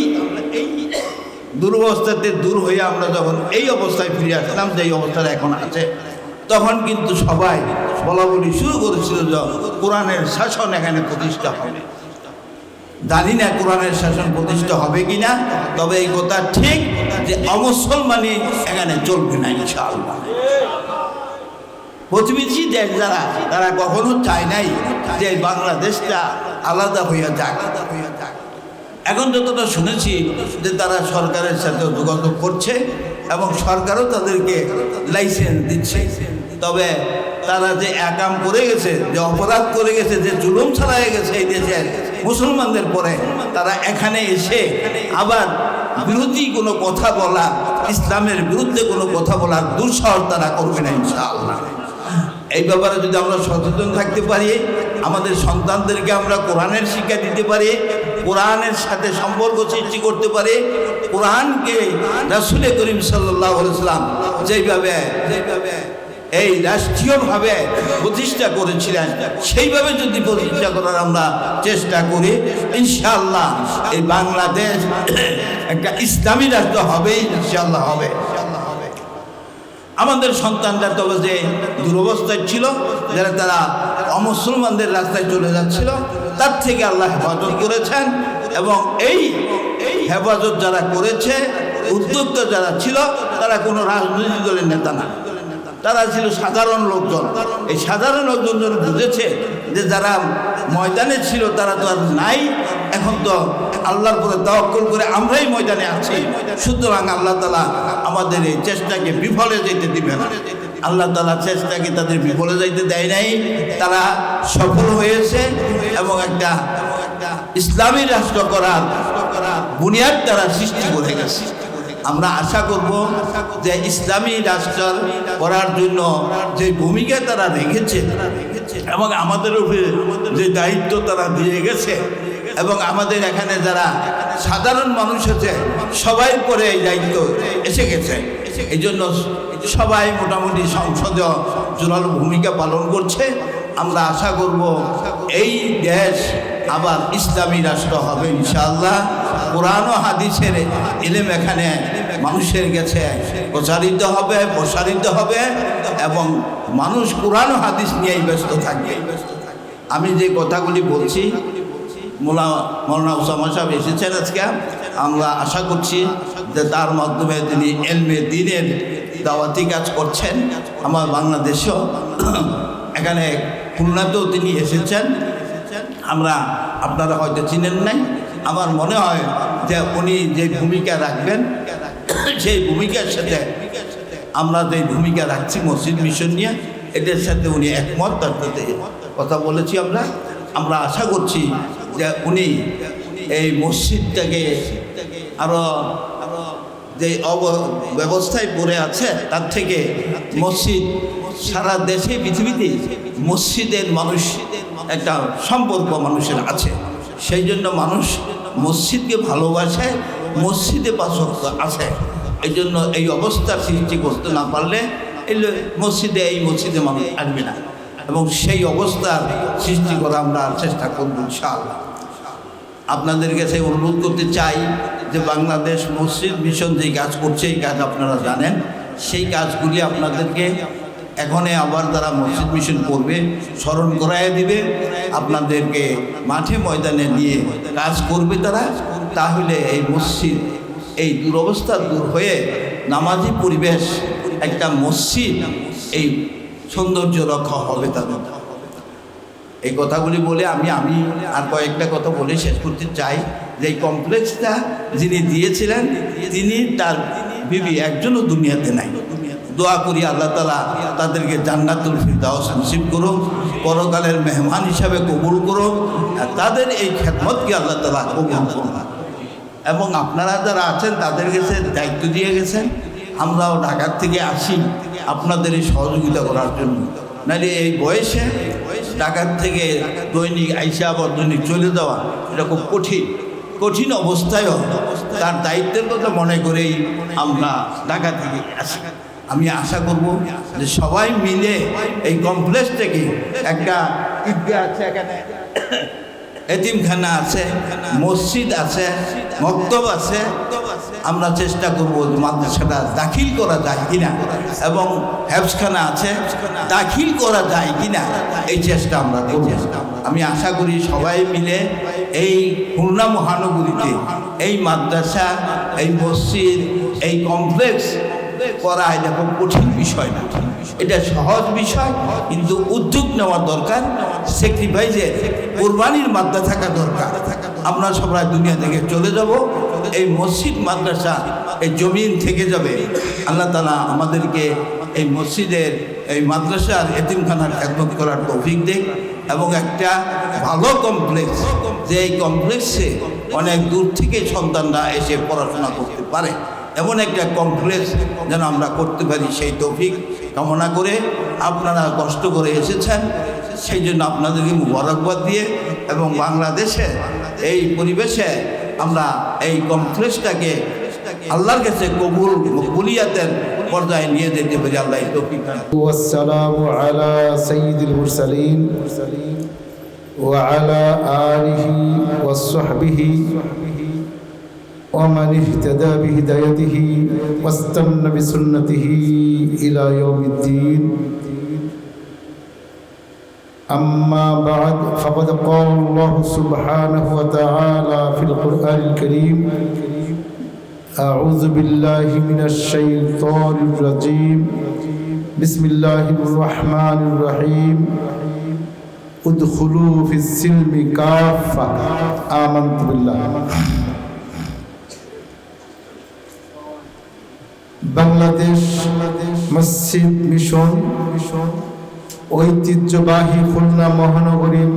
দুরবস্থাতে দূর হয়ে আমরা যখন এই অবস্থায় ফিরে আসলাম, যেই অবস্থাটা এখন আছে, তখন কিন্তু সবাই বলা বলি শুরু করেছিল যে কোরআনের শাসন এখানে প্রতিষ্ঠা হবে। জানি না কোরআনের শাসন প্রতিষ্ঠা হবে কিনা, তবে এই কথা ঠিক যে অমুসলমানি এখানে চলবে না ইনশাআল্লাহ। প্রতিবেশী দেশ যারা, তারা কখনো চায় নাই যে বাংলাদেশটা আলাদা হইয়া যাক। এখন যতটা শুনেছি যে তারা সরকারের সাথে যোগাযোগ করছে এবং সরকারও তাদেরকে লাইসেন্স দিচ্ছে। তবে তারা যে একাম করে গেছে, যে অপরাধ করে গেছে, যে জুলুম চালায় গেছে এই দেশের মুসলমানদের পরে, তারা এখানে এসে আবার বিরোধী কোনো কথা বলা, ইসলামের বিরুদ্ধে কোনো কথা বলার দুঃসাহস তারা করবে না ইনশাআল্লাহ। এই ব্যাপারে যদি আমরা সচেতন থাকতে পারি, আমাদের সন্তানদেরকে আমরা কোরআনের শিক্ষা দিতে পারি, কোরআনের সাথে সম্পর্ক সৃষ্টি করতে পারি, কোরআনকে রাসূল করিম সাল্লাল্লাহু আলাইহি ওয়াসাল্লাম যেভাবে এই রাষ্ট্রীয়ভাবে প্রতিষ্ঠা করেছিলেন সেইভাবে যদি প্রতিষ্ঠা করার আমরা চেষ্টা করি, ইনশাআল্লাহ এই বাংলাদেশ একটা ইসলামী রাষ্ট্র হবে, ইনশাআল্লাহ হবে। আমাদের সন্তানরা তবে যে দুরবস্থায় ছিল, যারা তারা অমুসলমানদের রাস্তায় চলে যাচ্ছিল, তার থেকে আল্লাহ হেফাজত করেছেন। এবং এই হেফাজত যারা করেছে, উদ্যোক্তা যারা ছিল, তারা কোনো রাজনৈতিক দলের নেতা না, তারা ছিল সাধারণ লোকজন। এই সাধারণ লোকজন যেন বুঝেছে যে যারা ময়দানে ছিল তারা তো আর নাই, এখন তো আল্লাহর উপরে তাওয়াক্কুল করে আমরাই ময়দানে আছি। সুতরাং আল্লাহ তাআলা আমাদের এই চেষ্টাকে বিফলে যেতে দিবে না। আল্লাহ তাআলা চেষ্টাকে তাদের বিফলে যাইতে দেয় নাই, তারা সফল হয়েছে এবং একটা ইসলামী রাষ্ট্র করার বুনিয়াদ তারা সৃষ্টি করে গেছে। আমরা আশা করব যে ইসলামী রাষ্ট্র করার জন্য যে ভূমিকা তারা রেখেছে এবং আমাদের উপরে যে দায়িত্ব তারা দিয়ে গেছে, এবং আমাদের এখানে যারা সাধারণ মানুষ আছে সবাই পরে এই দায়িত্ব এসে গেছে। এই জন্য সবাই মোটামুটি সংসদীয় জোরালো ভূমিকা পালন করছে। আমরা আশা করব এই দেশ আবার ইসলামী রাষ্ট্র হবে ইনশাআল্লাহ। কোরআন ও হাদিসের ইলম এখানে মানুষের কাছে প্রচারিত হবে, প্রসারিত হবে এবং মানুষ কোরআন ও হাদিস নিয়েই ব্যস্ত থাকবে। আমি যে কথাগুলি বলছি, মৌলানা ওসামা সাহেব এসেছেন আজকে, আমরা আশা করছি যে তার মাধ্যমে তিনি এলমে দ্বীনের দাওয়াতি কাজ করছেন। আমার বাংলাদেশেও এখানে খুলনাতেও তিনি এসেছেন। আপনারা হয়তো চিনেন নাই, আমার মনে হয় যে উনি যে ভূমিকা রাখবেন সেই ভূমিকার সাথে আমরা যে ভূমিকা রাখছি মসজিদ মিশন নিয়ে, এদের সাথে উনি একমত, তার সাথে কথা বলেছি। আমরা আশা করছি যে উনি এই মসজিদটাকে আরো যে ব্যবস্থায় পড়ে আছে তার থেকে মসজিদ সারা দেশে পৃথিবীতে মসজিদের মানুষ একটা সম্পর্ক মানুষের আছে, সেই জন্য মানুষ মসজিদকে ভালোবাসে, মসজিদে পাশক্ত আছে। এই জন্য এই অবস্থার সৃষ্টি করতে না পারলে এই মসজিদে মানুষ আসবে না, এবং সেই অবস্থার সৃষ্টি করা আমরা চেষ্টা করব ইনশাআল্লাহ। আপনাদের কাছে অনুরোধ করতে চাই যে বাংলাদেশ মসজিদ মিশন যেই কাজ করছে, এই কাজ আপনারা জানেন, সেই কাজগুলি আপনাদেরকে এখনে আবার তারা মসজিদ মিশন করবে, স্মরণ করাইয়া দিবে, আপনাদেরকে মাঠে ময়দানে নিয়ে কাজ করবে তারা। তাহলে এই মসজিদ এই দুরবস্থা দূর হয়ে নামাজি পরিবেশ, একটা মসজিদ এই সৌন্দর্য রক্ষা হবে তাদের। এই কথাগুলি বলে আমি আর কয়েকটা কথা বলে শেষ করতে চাই যে এই কমপ্লেক্সটা যিনি দিয়েছিলেন তিনি তার বিবি একজনও দুনিয়াতে নাই। দোয়া করি আল্লাহ তাআলা তাদেরকে জান্নাতুল ফিরদাউস নসিব করুন, পরকালের মেহমান হিসাবে কবুল করুন, আর তাদের এই খেদমতকে আল্লাহ তাআলা কবুল করুন। এবং আপনারা যারা আছেন তাদের কাছে দায়িত্ব দিয়ে গেছেন, আমরাও ঢাকার থেকে আসি আপনাদের এই সহযোগিতা করার জন্য। নাহলে এই বয়সে ঢাকার থেকে দৈনিক আইসা আবার দৈনিক চলে যাওয়া এটা খুব কঠিন অবস্থায়ও তার দায়িত্বের কথা মনে করেই আমরা ঢাকা থেকে আসি। আমি আশা করব যে সবাই মিলে এই কমপ্লেক্স থেকে একটা ঈদগাহ আছে, এখানে এতিমখানা আছে, মসজিদ আছে, মক্তব আছে, আমরা চেষ্টা করব মাদ্রাসাটা দাখিল করা যায় কিনা, এবং হেফজখানা আছে দাখিল করা যায় কিনা, এই চেষ্টা আমরা করব। আমি আশা করি সবাই মিলে এই খুলনা মহানগরীতে এই মাদ্রাসা, এই মসজিদ, এই কমপ্লেক্স করা এটা খুব কঠিন বিষয় না, এটা সহজ বিষয়। কিন্তু উদ্যোগ নেওয়া দরকার, স্যাক্রিফাইসে কোরবানির মাত্রা থাকা দরকার। আমরা সবাই দুনিয়া থেকে চলে যাব, এই মসজিদ মাদ্রাসা এই জমিন থেকে যাবে। আল্লাহ তাআলা আমাদেরকে এই মসজিদের, এই মাদ্রাসার, এতিমখানার খেদমত করার তৌফিক দেয় এবং একটা ভালো কমপ্লেক্স, যে এই কমপ্লেক্সে অনেক দূর থেকে সন্তানরা এসে পড়াশোনা করতে পারে, এমন একটা কমপ্লেক্স যেন আমরা করতে পারি, সেই তৌফিক কামনা করে আপনারা কষ্ট করে এসেছেন, সেই জন্য আপনাদেরকে মুবারকবাদ দিয়ে এবং বাংলাদেশে এই পরিবেশে আমরা এই কমপ্লেক্সটাকে আল্লাহর কাছে কবুলিয়াতের পর্যায়ে নিয়ে যেতে পারি। আল্লাহ এই তৌফিক দান করুন। والسلام على سيد المرسلين وعلى آله وصحبه ومن اهتدى بهدايته واستنى بسنته إلى يوم الدين. أما بعد فقد قال الله سبحانه وتعالى في القرآن الكريم: أعوذ بالله من الشيطان الرجيم بسم الله الرحمن الرحيم ادخلوا في السلم كافة آمنت بالله. বাংলাদেশ মসজিদ মিশন ঐতিহ্যবাহী খুলনা মহানগরীর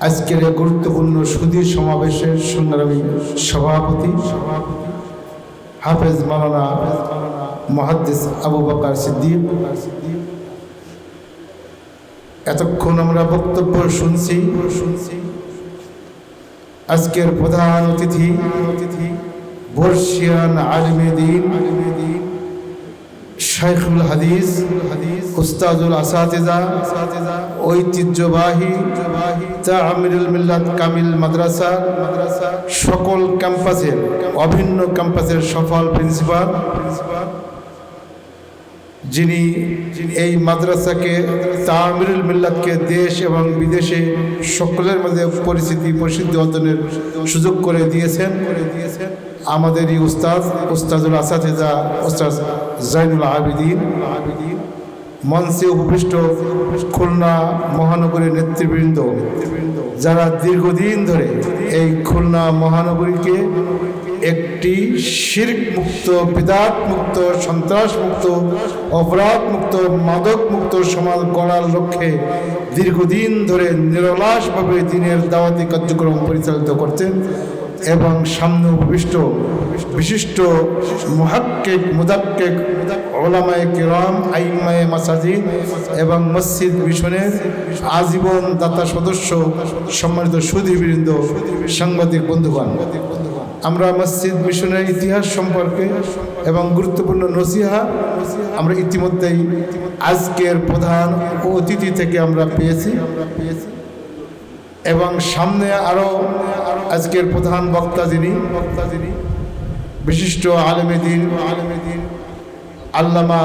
আজকের গুরুত্বপূর্ণ সুধী সমাবেশের সংগ্রামী সভাপতি হাফেজ মাওলানা মুহাদ্দিস আবু বকর সিদ্দিক, এতক্ষণ আমরা বক্তব্য শুনছি। আজকের প্রধান অতিথি বর্ষিয়ান আলিমে দ্বীন শাইখুল হাদিস উস্তাদুল আসাতিজা ঐতিহ্যবাহী তামিরুল মিল্লাত কামিল মাদ্রাসা সকল ক্যাম্পাসের, অভিন্ন ক্যাম্পাসের সফল প্রিন্সিপাল, যিনি এই মাদ্রাসাকে, তামিরুল মিল্লাতকে দেশ এবং বিদেশে সকলের মধ্যে পরিচিতি প্রসিদ্ধি অর্জনের সুযোগ করে দিয়েছেন, আমাদেরই উস্তাদুল আসাতিজা উস্তাদ জাইনুল আবেদিন, মঞ্চে উপবিষ্ট খুলনা মহানগরীর নেতৃবৃন্দ, যারা দীর্ঘদিন ধরে এই খুলনা মহানগরীকে একটি শিরক মুক্ত, বিদআত মুক্ত, সন্ত্রাস মুক্ত, অপরাধ মুক্ত, মাদক মুক্ত সমাজ গড়ার লক্ষ্যে দীর্ঘদিন ধরে নিরলসভাবে দিনের দাওয়াতি কার্যক্রম পরিচালিত করতেন এবং সামনে উপবিষ্ট বিশিষ্ট মুহাক্কিক, মুদাক্কিক, উলামায়ে কিরাম, আইম্মায়ে মাসাজিদ এবং মসজিদ মিশনের আজীবন দাতা সদস্য, সম্মানিত সুধীবৃন্দ, সাংবাদিক বন্ধুগণ, আমরা মসজিদ মিশনের ইতিহাস সম্পর্কে এবং গুরুত্বপূর্ণ নসিহা আমরা ইতিমধ্যেই আজকের প্রধান অতিথি থেকে আমরা পেয়েছি এবং সামনে আরও আজকের প্রধান বক্তা যিনি বিশিষ্ট আলেমে দ্বীন আল্লামা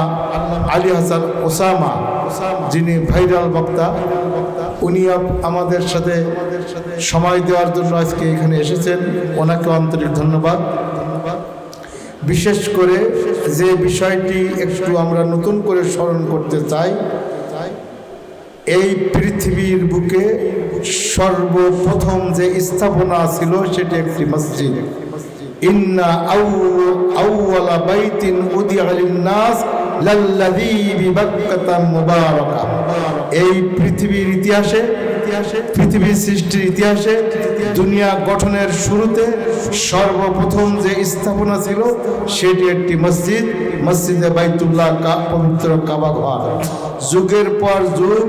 আলী হাসান ওসামা, যিনি ভাইরাল বক্তা, উনি আমাদের সাথে সময় দেওয়ার জন্য আজকে এখানে এসেছেন, ওনাকে আন্তরিক ধন্যবাদ। বিশেষ করে যে বিষয়টি একটু আমরা নতুন করে স্মরণ করতে চাই, এই পৃথিবীর বুকে সর্বপ্রথম যে স্থাপনা ছিল সেটি একটি মসজিদ। ইন্না আউওয়ালা বাইতিন উদিআ লিন-নাস লাল্লাযী বিবাক্কাতা মুবারাকা। এই পৃথিবীর ইতিহাসে, পৃথিবীর সৃষ্টির ইতিহাসে, দুনিয়া গঠনের শুরুতে সর্বপ্রথম যে স্থাপনা ছিল সেটি একটি মসজিদ, মসজিদে বাইতুল্লাহ, পবিত্র কাবা ঘর। যুগের পর যুগ,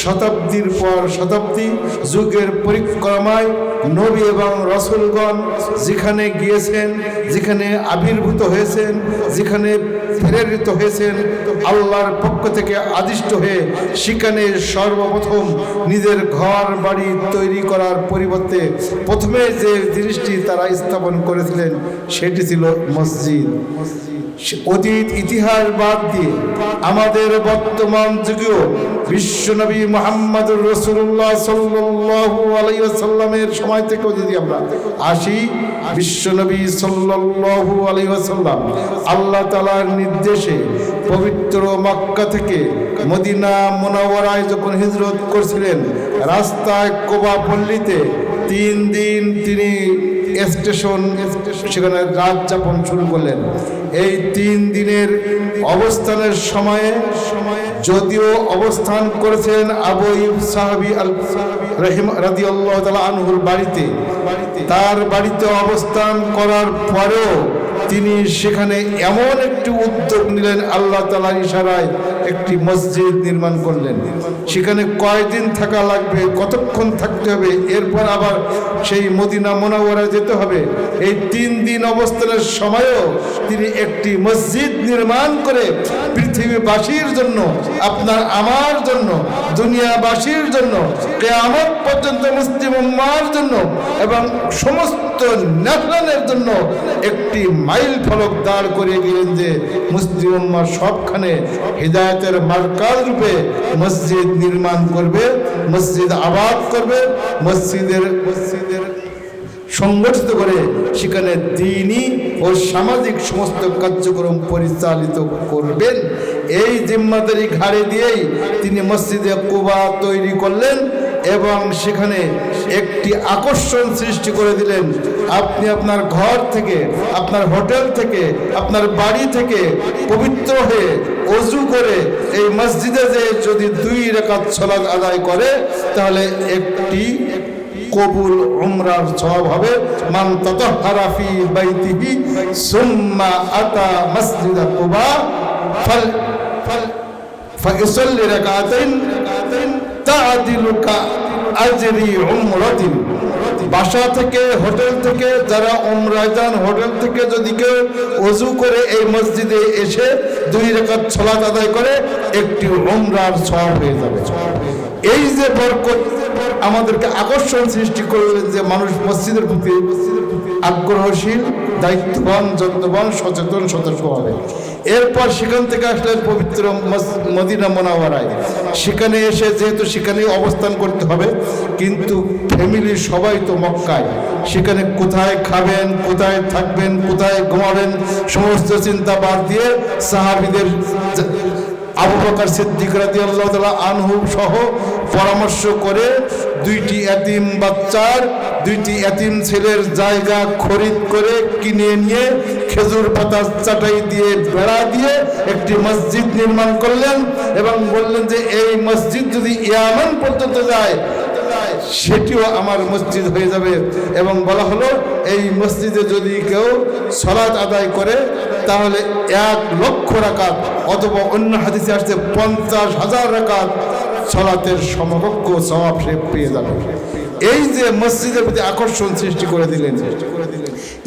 শতাব্দীর পর শতাব্দী, যুগের পরিক্রমায় নবী এবং রসুলগণ যেখানে গিয়েছেন, যেখানে আবির্ভূত হয়েছেন, যেখানে প্রেরিত হয়েছেন আল্লাহর পক্ষ থেকে আদিষ্ট হয়ে, সেখানে সর্বপ্রথম নিজের ঘর বাড়ি তৈরি করার পরিবর্তে প্রথমে যে জিনিসটি তারা স্থাপন করেছিলেন সেটি ছিল মসজিদ। অতীত ইতিহাস বাদ দিয়ে আমাদের বর্তমান যুগেও বিশ্বনবী মুহাম্মদুর রাসূলুল্লাহ সাল্লাল্লাহু আলাইহি ওয়াসাল্লামের সময় থেকেও যদি আমরা আসি, বিশ্বনবী সাল্লাল্লাহু আলাইহি ওয়াসাল্লাম আল্লাহ তাআলার নির্দেশে পবিত্র মক্কা থেকে মদিনা মুনাওয়ারায় যখন হিজরত করছিলেন, রাস্তায় কোবা পল্লীতে 3 দিন তিনি সেখানে রাত যাপন শুরু করলেন। এই 3 দিনের অবস্থানের সময়ে যদিও অবস্থান করেছেন আবু আইয়ুব সাহাবী রাদিয়াল্লাহু তাআলা আনহুর বাড়িতে, তার বাড়িতে অবস্থান করার পরেও তিনি সেখানে এমন একটি উদ্যোগ নিলেন, আল্লাহ তাআলার ইশারায় একটি মসজিদ নির্মাণ করলেন। সেখানে কয়দিন থাকা লাগবে, কতক্ষণ থাকতে হবে, এরপর আবার সেই মদিনা মুনাওয়ারা যেতে হবে, এই 3 দিন অবস্থানের সময়ও তিনি একটি মসজিদ নির্মাণ করে পৃথিবীবাসীর জন্য, আপনার আমার জন্য, দুনিয়াবাসীর জন্য, কিয়ামত পর্যন্ত মুসলিম উম্মাহর জন্য এবং সমস্ত ন্যাশনালের জন্য একটি মাইল ফলক দাঁড় করিয়ে গেলেন যে মুসলিম উম্মাহ সবখানে হিদায়াতের মার্কাজ রূপে মসজিদ নির্মাণ করবে, মসজিদ আবাদ করবে, মসজিদের সংগঠিত করে সেখানে দ্বীনি ও সামাজিক সমস্ত কার্যক্রম পরিচালিত করবেন। এই জিম্মাদারি ঘাড়ে দিয়েই তিনি মসজিদে কুবা তৈরি করলেন এবং সেখানে একটি আকর্ষণ সৃষ্টি করে দিলেন। আপনি আপনার ঘর থেকে, আপনার হোটেল থেকে, আপনার বাড়ি থেকে পবিত্র হয়ে ওযু করে এই মসজিদে যে যদি 2 রাকাত সালাত আদায় করে, তাহলে একটি কবুল উমরার সওয়াব হবে। মান তাতাহহারা ফি বাইতিহি সুম্মা আতা মসজিদ কুবা ফায়ুসাল্লি রাকাতাইন তা'দিলু কা আজরি উমরাতিন। বাসা থেকে, হোটেল থেকে যারা উমরায় যান, হোটেল থেকে যদি কেউ ওযু করে এই মসজিদে এসে 2 রাকাত সালাত আদায় করে, একটি উমরার সওয়াব হয়ে যাবে। এই যে বরকত আমাদেরকে আকর্ষণ সৃষ্টি করলেন যে মানুষ মসজিদের প্রতি আগ্রহশীল, দায়িত্ববান, যত্নবান, সচেতন সতর্ক হবে। এরপর সেখান থেকে আসলেন পবিত্র মদিনা মুনাওয়ারায়। সেখানে এসে যেহেতু সেখানেই অবস্থান করতে হবে, কিন্তু ফ্যামিলির সবাই তো মক্কায়, সেখানে কোথায় খাবেন, কোথায় থাকবেন, কোথায় ঘুমাবেন, সমস্ত চিন্তা বাদ দিয়ে সাহাবীদের আবু বকর সিদ্দিক রাদিয়াল্লাহু তাআলা আনহু সহ পরামর্শ করে 2টি এতিম বাচ্চার, 2টি এতিম ছেলের জায়গা খরিদ করে কিনে নিয়ে খেজুর পাতা চাটাই দিয়ে বেড়া দিয়ে একটি মসজিদ নির্মাণ করলেন এবং বললেন যে এই মসজিদ যদি ইয়ামান পর্যন্ত যায় সেটিও আমার মসজিদ হয়ে যাবে। এবং বলা হলো এই মসজিদে যদি কেউ সালাত আদায় করে তাহলে 1 লক্ষ রাকাত, অথবা অন্য হাদিসে আসছে 50,000 রাকাত সালাতের সমকক্ষ সওয়াব সে পেয়ে যাবে। এই যে মসজিদের প্রতি আকর্ষণ সৃষ্টি করে দিলেন,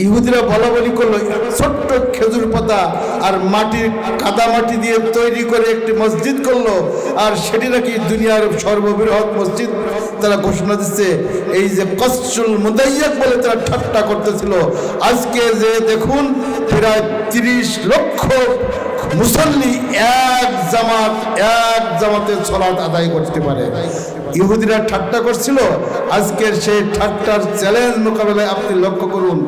ইহুদিরা বলা বলি করলো ছোট্ট খেজুর পাতা আর মাটির কাদা মাটি দিয়ে তৈরি করে একটি মসজিদ করলো, আর সেটি নাকি দুনিয়ার সর্ববৃহৎ মসজিদ তারা ঘোষণা দিচ্ছে। এই যে কসরুল মুদাইয়াক বলে তারা ঠাট্টা করতেছিল, আজকে যে দেখুন প্রায় 30 লক্ষ মুসল্লি এক জামাতে সালাত আদায় করতে পারে। ইহুদিরা ঠাট্টা করছিল, আজকের সেই ঠাট্টার চ্যালেঞ্জ মোকাবেলায় আপনি লক্ষ্য করুন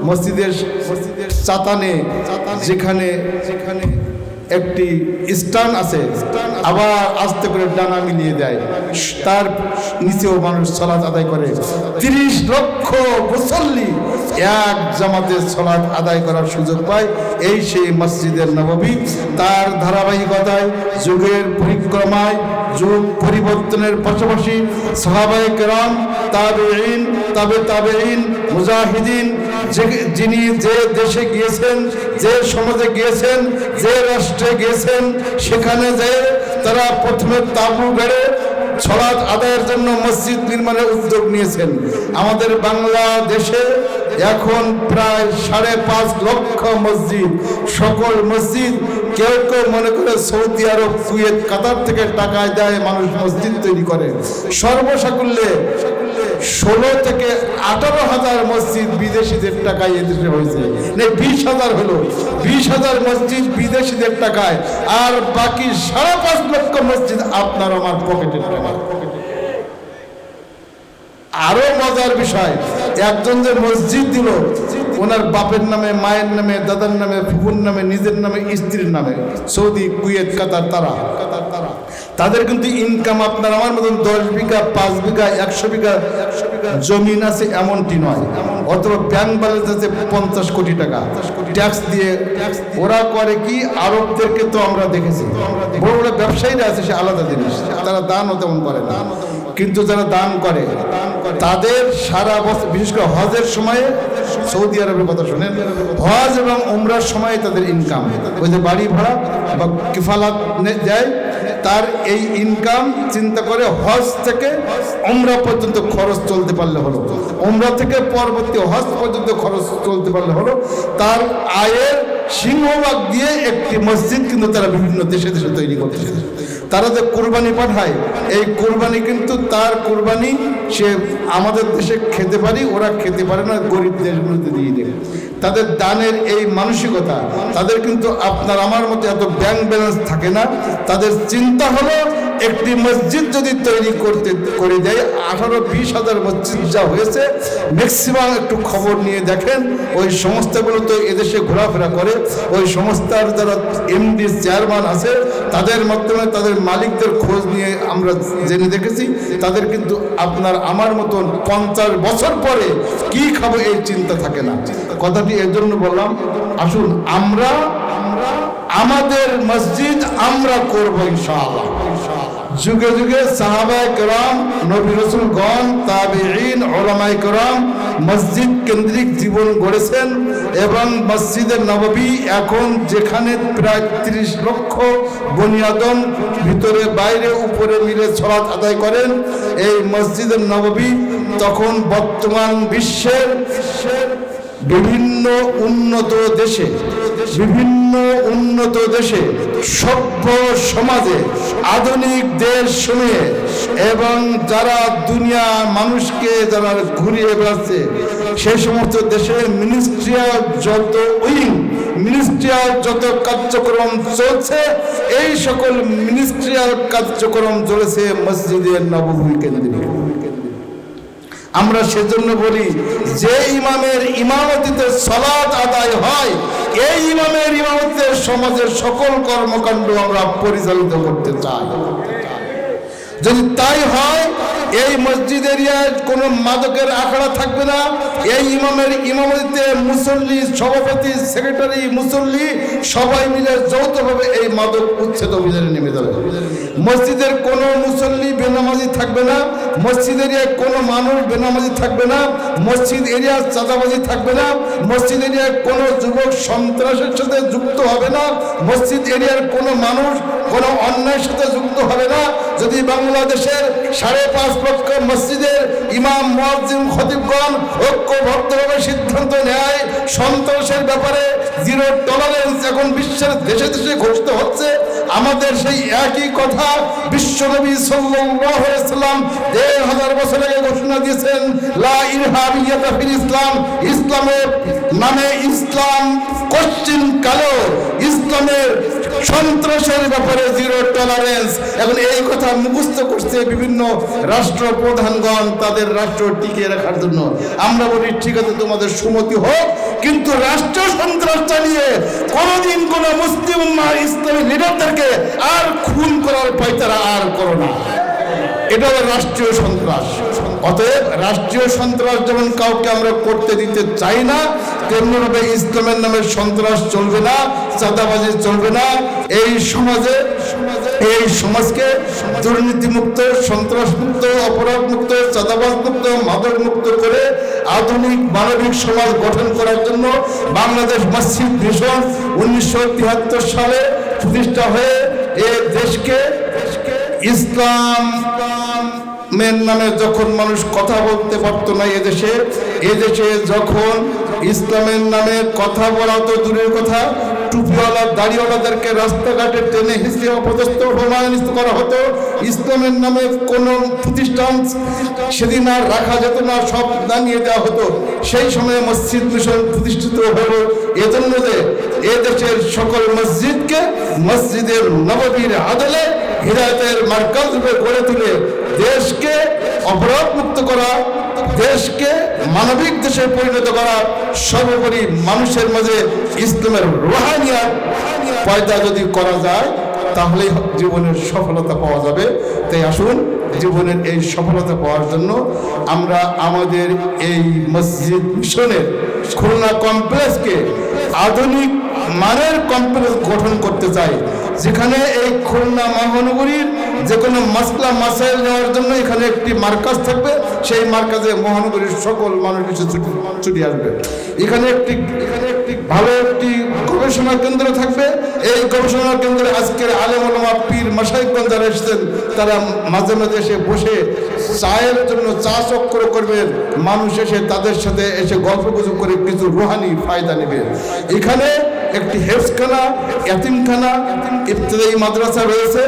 মসজিদের চাতানে যেখানে একটি স্টান আছে, আবার আস্তে করে ডানা মিলিয়ে দেয়, তার নিচেও মানুষ সালাত আদায় করে। 30 লক্ষ মুসল্লি এক জামাতে সালাত আদায় করার সুযোগ পায়। এই সেই মসজিদের নববী। তার ধারাবাহিকতায় যুগের পরিক্রমায়, যুগ পরিবর্তনের পাশাপাশি সাহাবায়ে কেরাম, তাবেঈন, তাবেঈন, মুজাহিদিন, যিনি যে দেশে গিয়েছেন, যে সমাজে গিয়েছেন, যে রাষ্ট্রে গিয়েছেন, সেখানে যে তারা প্রথমে তাঁবু গেড়ে সালাত আদায়ের জন্য মসজিদ নির্মাণের উদ্যোগ নিয়েছেন। আমাদের বাংলাদেশে এখন প্রায় 5.5 লক্ষ মসজিদ। সকল মসজিদ কেউ কেউ মনে করে সৌদি আরব, কুয়েত, কাতার থেকে টাকায় দেয়, মানুষ মসজিদ তৈরি করে। সর্বসাকুল্যে 16 থেকে 18,000 মসজিদ বিদেশিদের টাকায় এদেশে হয়েছে। 20,000 হলো, 20,000 মসজিদ বিদেশিদের টাকায়, আর বাকি 5.5 লক্ষ মসজিদ আপনার আমার পকেটের টাকা। আরো মজার বিষয়, একজন যে মসজিদ দিল ওনার বাপের নামে, মায়ের নামে, দাদার নামে, ফুফুর নামে, নিজের নামে, স্ত্রীর নামে, সৌদি, কুয়েত, কাতার, তাদের কিন্তু ইনকাম আপনার আমার মতন 10 বিঘা, 5 বিঘা, 100 বিঘা জমিন আছে এমনটি নয়, অথবা ব্যাংক ব্যালেন্স আছে 50 কোটি টাকা ট্যাক্স দিয়ে। ওরা করে কি, আরবদেরকে তো আমরা দেখেছি, বড় বড় ব্যবসায়ীরা আছে, সে আলাদা জিনিস, তারা দানও তেমন করে না, কিন্তু যারা দান করে তাদের সারা বছর, বিশেষ করে হজের সময়ে, সৌদি আরবের কথা শুনেন, হজ এবং উমরার সময় তাদের ইনকাম, ওই যে বাড়ি ভাড়া বা কিফালাত দেয়, তার এই ইনকাম চিন্তা করে হজ থেকে উমরা পর্যন্ত খরচ চলতে পারলে হলো, উমরা থেকে পরবর্তী হজ পর্যন্ত খরচ চলতে পারলে হলো। তার আয়ের সিংহভাগ দিয়ে একটি মসজিদ কিন্তু তারা বিভিন্ন দেশে দেশে তৈরি করতেছে। তারা যে কুরবানি পাঠায়, এই কুরবানি কিন্তু তার কুরবানি সে আমাদের দেশে খেতে পারি, ওরা খেতে পারে না, গরিব দেশগুলোতে দিয়ে দেবে। তাদের দানের এই মানসিকতা, তাদের কিন্তু আপনার আমার মতো এত ব্যাংক ব্যালেন্স থাকে না। তাদের চিন্তা হলো একটি মসজিদ যদি তৈরি করে দেয়, 18-20 হাজার মসজিদ যা হয়েছে, ম্যাক্সিমাম একটু খবর নিয়ে দেখেন, ওই সংস্থাগুলো তো এদেশে ঘোরাফেরা করে, ওই সংস্থার যারা এমডি চেয়ারম্যান আছে তাদের মাধ্যমে তাদের মালিকদের খোঁজ নিয়ে আমরা জেনে দেখেছি, তাদের কিন্তু আপনার আমার মতন 50 বছর পরে কি খাবো এই চিন্তা থাকে না। কথাটি এর জন্য বললাম, আসুন আমরা আমাদের মসজিদ আমরা করবো ইনশাআল্লাহ। যুগে যুগে সাহাবায়ে কেরাম, নবী রাসূলগণ, তাবেঈন, উলামায়ে কেরাম মসজিদ কেন্দ্রিক জীবন গড়েছেন, এবং মসজিদে নববী এখন যেখানে প্রায় 30 লক্ষ বনি আদম ভিতরে বাইরে উপরে মিলে সালাত আদায় করেন, এই মসজিদে নববী তখন বর্তমান বিশ্বের বিভিন্ন উন্নত দেশে সভ্য সমাজে, আধুনিক দেশ সমূহে, এবং যারা দুনিয়া মানুষকে যারা ঘুরিয়ে বেড়াচ্ছে সেই সমস্ত দেশে মিনিস্ট্রিয়াল যত কার্যক্রম চলছে, এই সকল মিনিস্ট্রিয়াল কার্যক্রম চলেছে মসজিদে নববী কেন্দ্রিক। আমরা সেজন্য বলি, যে ইমামের ইমামতিতে সালাত আদায় হয়, এই ইমামের ইমামতিতে সমাজের সকল কর্মকাণ্ড আমরা পরিচালিত করতে চাই। যদি তাই হয়, এই মসজিদ এরিয়ায় কোনো মাদকের আখড়া থাকবে না। এই ইমামের ইমামতিতে মুসল্লি, সভাপতি, সেক্রেটারি, মুসল্লি সবাই মিলে যৌথভাবে এই মাদক উচ্ছেদ অভিযানে নেমে যাবে। মসজিদের কোনো মুসল্লি বেনামাজি থাকবে না, মসজিদ এরিয়ায় কোনো মানুষ বেনামাজি থাকবে না, মসজিদ এরিয়ার চাঁদাবাজি থাকবে না, মসজিদ এরিয়ায় কোনো যুবক সন্ত্রাসের সাথে যুক্ত হবে না, মসজিদ এরিয়ার কোনো মানুষ কোনো অন্যায়ের সাথে যুক্ত হবে না। যদি বাংলাদেশের 5.5 লক্ষ মসজিদের ইমাম, মুয়াজ্জিন, খতিবগণ ঐক্যবদ্ধভাবে সিদ্ধান্ত নেয়, সন্ত্রাসের ব্যাপারে জিরো টলারেন্স এখন বিশ্বের দেশে দেশে ঘোষিত হচ্ছে। আমাদের সেই একই কথা বিশ্বনবী সাল্লাল্লাহু আলাইহি ওয়াসাল্লাম 1500 বছর আগে ঘোষণা দিয়েছেন, লা ইরহাবিয়াতা ফিল ইসলাম, ইসলামের নামে ইসলাম কোশ্চিন কালো, ইসলামের সন্ত্রাসের ব্যাপারে জিরো টলারেন্স। এখন এই কথা মুখস্থ করছে বিভিন্ন রাষ্ট্রপ্রধানগণ তাদের রাষ্ট্র টিকিয়ে রাখার জন্য। আমরা বলি ঠিক আছে, তোমাদের সুমতি হোক, কিন্তু রাষ্ট্র সন্ত্রাস চালিয়ে কোনোদিন কোনো মুসলিম উম্মাহ ইসলামী লিডারদেরকে আর খুন করার পায়তারা আর করো না। এটা হলো রাষ্ট্রীয় সন্ত্রাস। অতএব রাষ্ট্রীয় সন্ত্রাস যেমন কাউকে আমরা করতে দিতে চাই না, তেমনিভাবে ইসলামের নামে সন্ত্রাস চলবে না, চাঁদাবাজি চলবে না। এই সমাজকে দুর্নীতিমুক্ত, সন্ত্রাসমুক্ত, অপরাধমুক্ত, চাঁদাবাজমুক্ত, মাদকমুক্ত করে আধুনিক মানবিক সমাজ গঠন করার জন্য বাংলাদেশ মসজিদ মিশন 1973 সালে প্রতিষ্ঠা হয়ে এ দেশকে ইসলাম ইসলামের নামে যখন মানুষ কথা বলতে পারতো না এদেশে যখন ইসলামের নামে কথা বলা তো দূরের কথা, টুপিওয়ালা দাড়িওয়ালাদেরকে রাস্তাঘাটে টেনে হিঁচড়ে অপদস্থ অপমানিত করা হতো, ইসলামের নামে কোনো প্রতিষ্ঠান সেদিন আর রাখা যেত না, সব দাঁড়িয়ে দেওয়া হতো। সেই সময় মসজিদ মিশন প্রতিষ্ঠিত হলো এজন্য যে এদেশের সকল মসজিদকে মসজিদের নববীর আদলে হিদায়াতের মার্কাজ রূপে গড়ে তুলে দেশকে অপরাধ মুক্ত করা, দেশকে মানবিক দেশে পরিণত করা, সর্বোপরি মানুষের মাঝে ইসলামের রুহানিয়াত পয়দা যদি করা যায় তাহলে জীবনের সফলতা পাওয়া যাবে। তাই আসুন জীবনের এই সফলতা পাওয়ার জন্য আমরা আমাদের এই মসজিদ মিশনের খুলনা কমপ্লেক্সকে আধুনিক মানের কমপ্লেক্স গঠন করতে চাই, যেখানে এই খুলনা মহানগরীর যে কোনো মাসলা মাসাইল নেওয়ার জন্য এখানে একটি মার্কাজ থাকবে। সেই মার্কাজে মহানগরীর সকল মানুষ এসে ছুটি আসবে। এখানে একটি ভালো একটি গবেষণা কেন্দ্র থাকবে। এই গবেষণা কেন্দ্রে আজকের আলেম ওলামা পীর মাশায়েখগণ যারা এসেছেন তারা মাঝে মাঝে এসে বসে চায়ের জন্য চা চক্র করবেন, মানুষ এসে তাদের সাথে এসে গল্প গুজব করে কিছু রুহানি ফায়দা নেবে। এখানে একটি হেফজখানা, এতিমখানা, ইবতদায়ী মাদ্রাসা রয়েছে।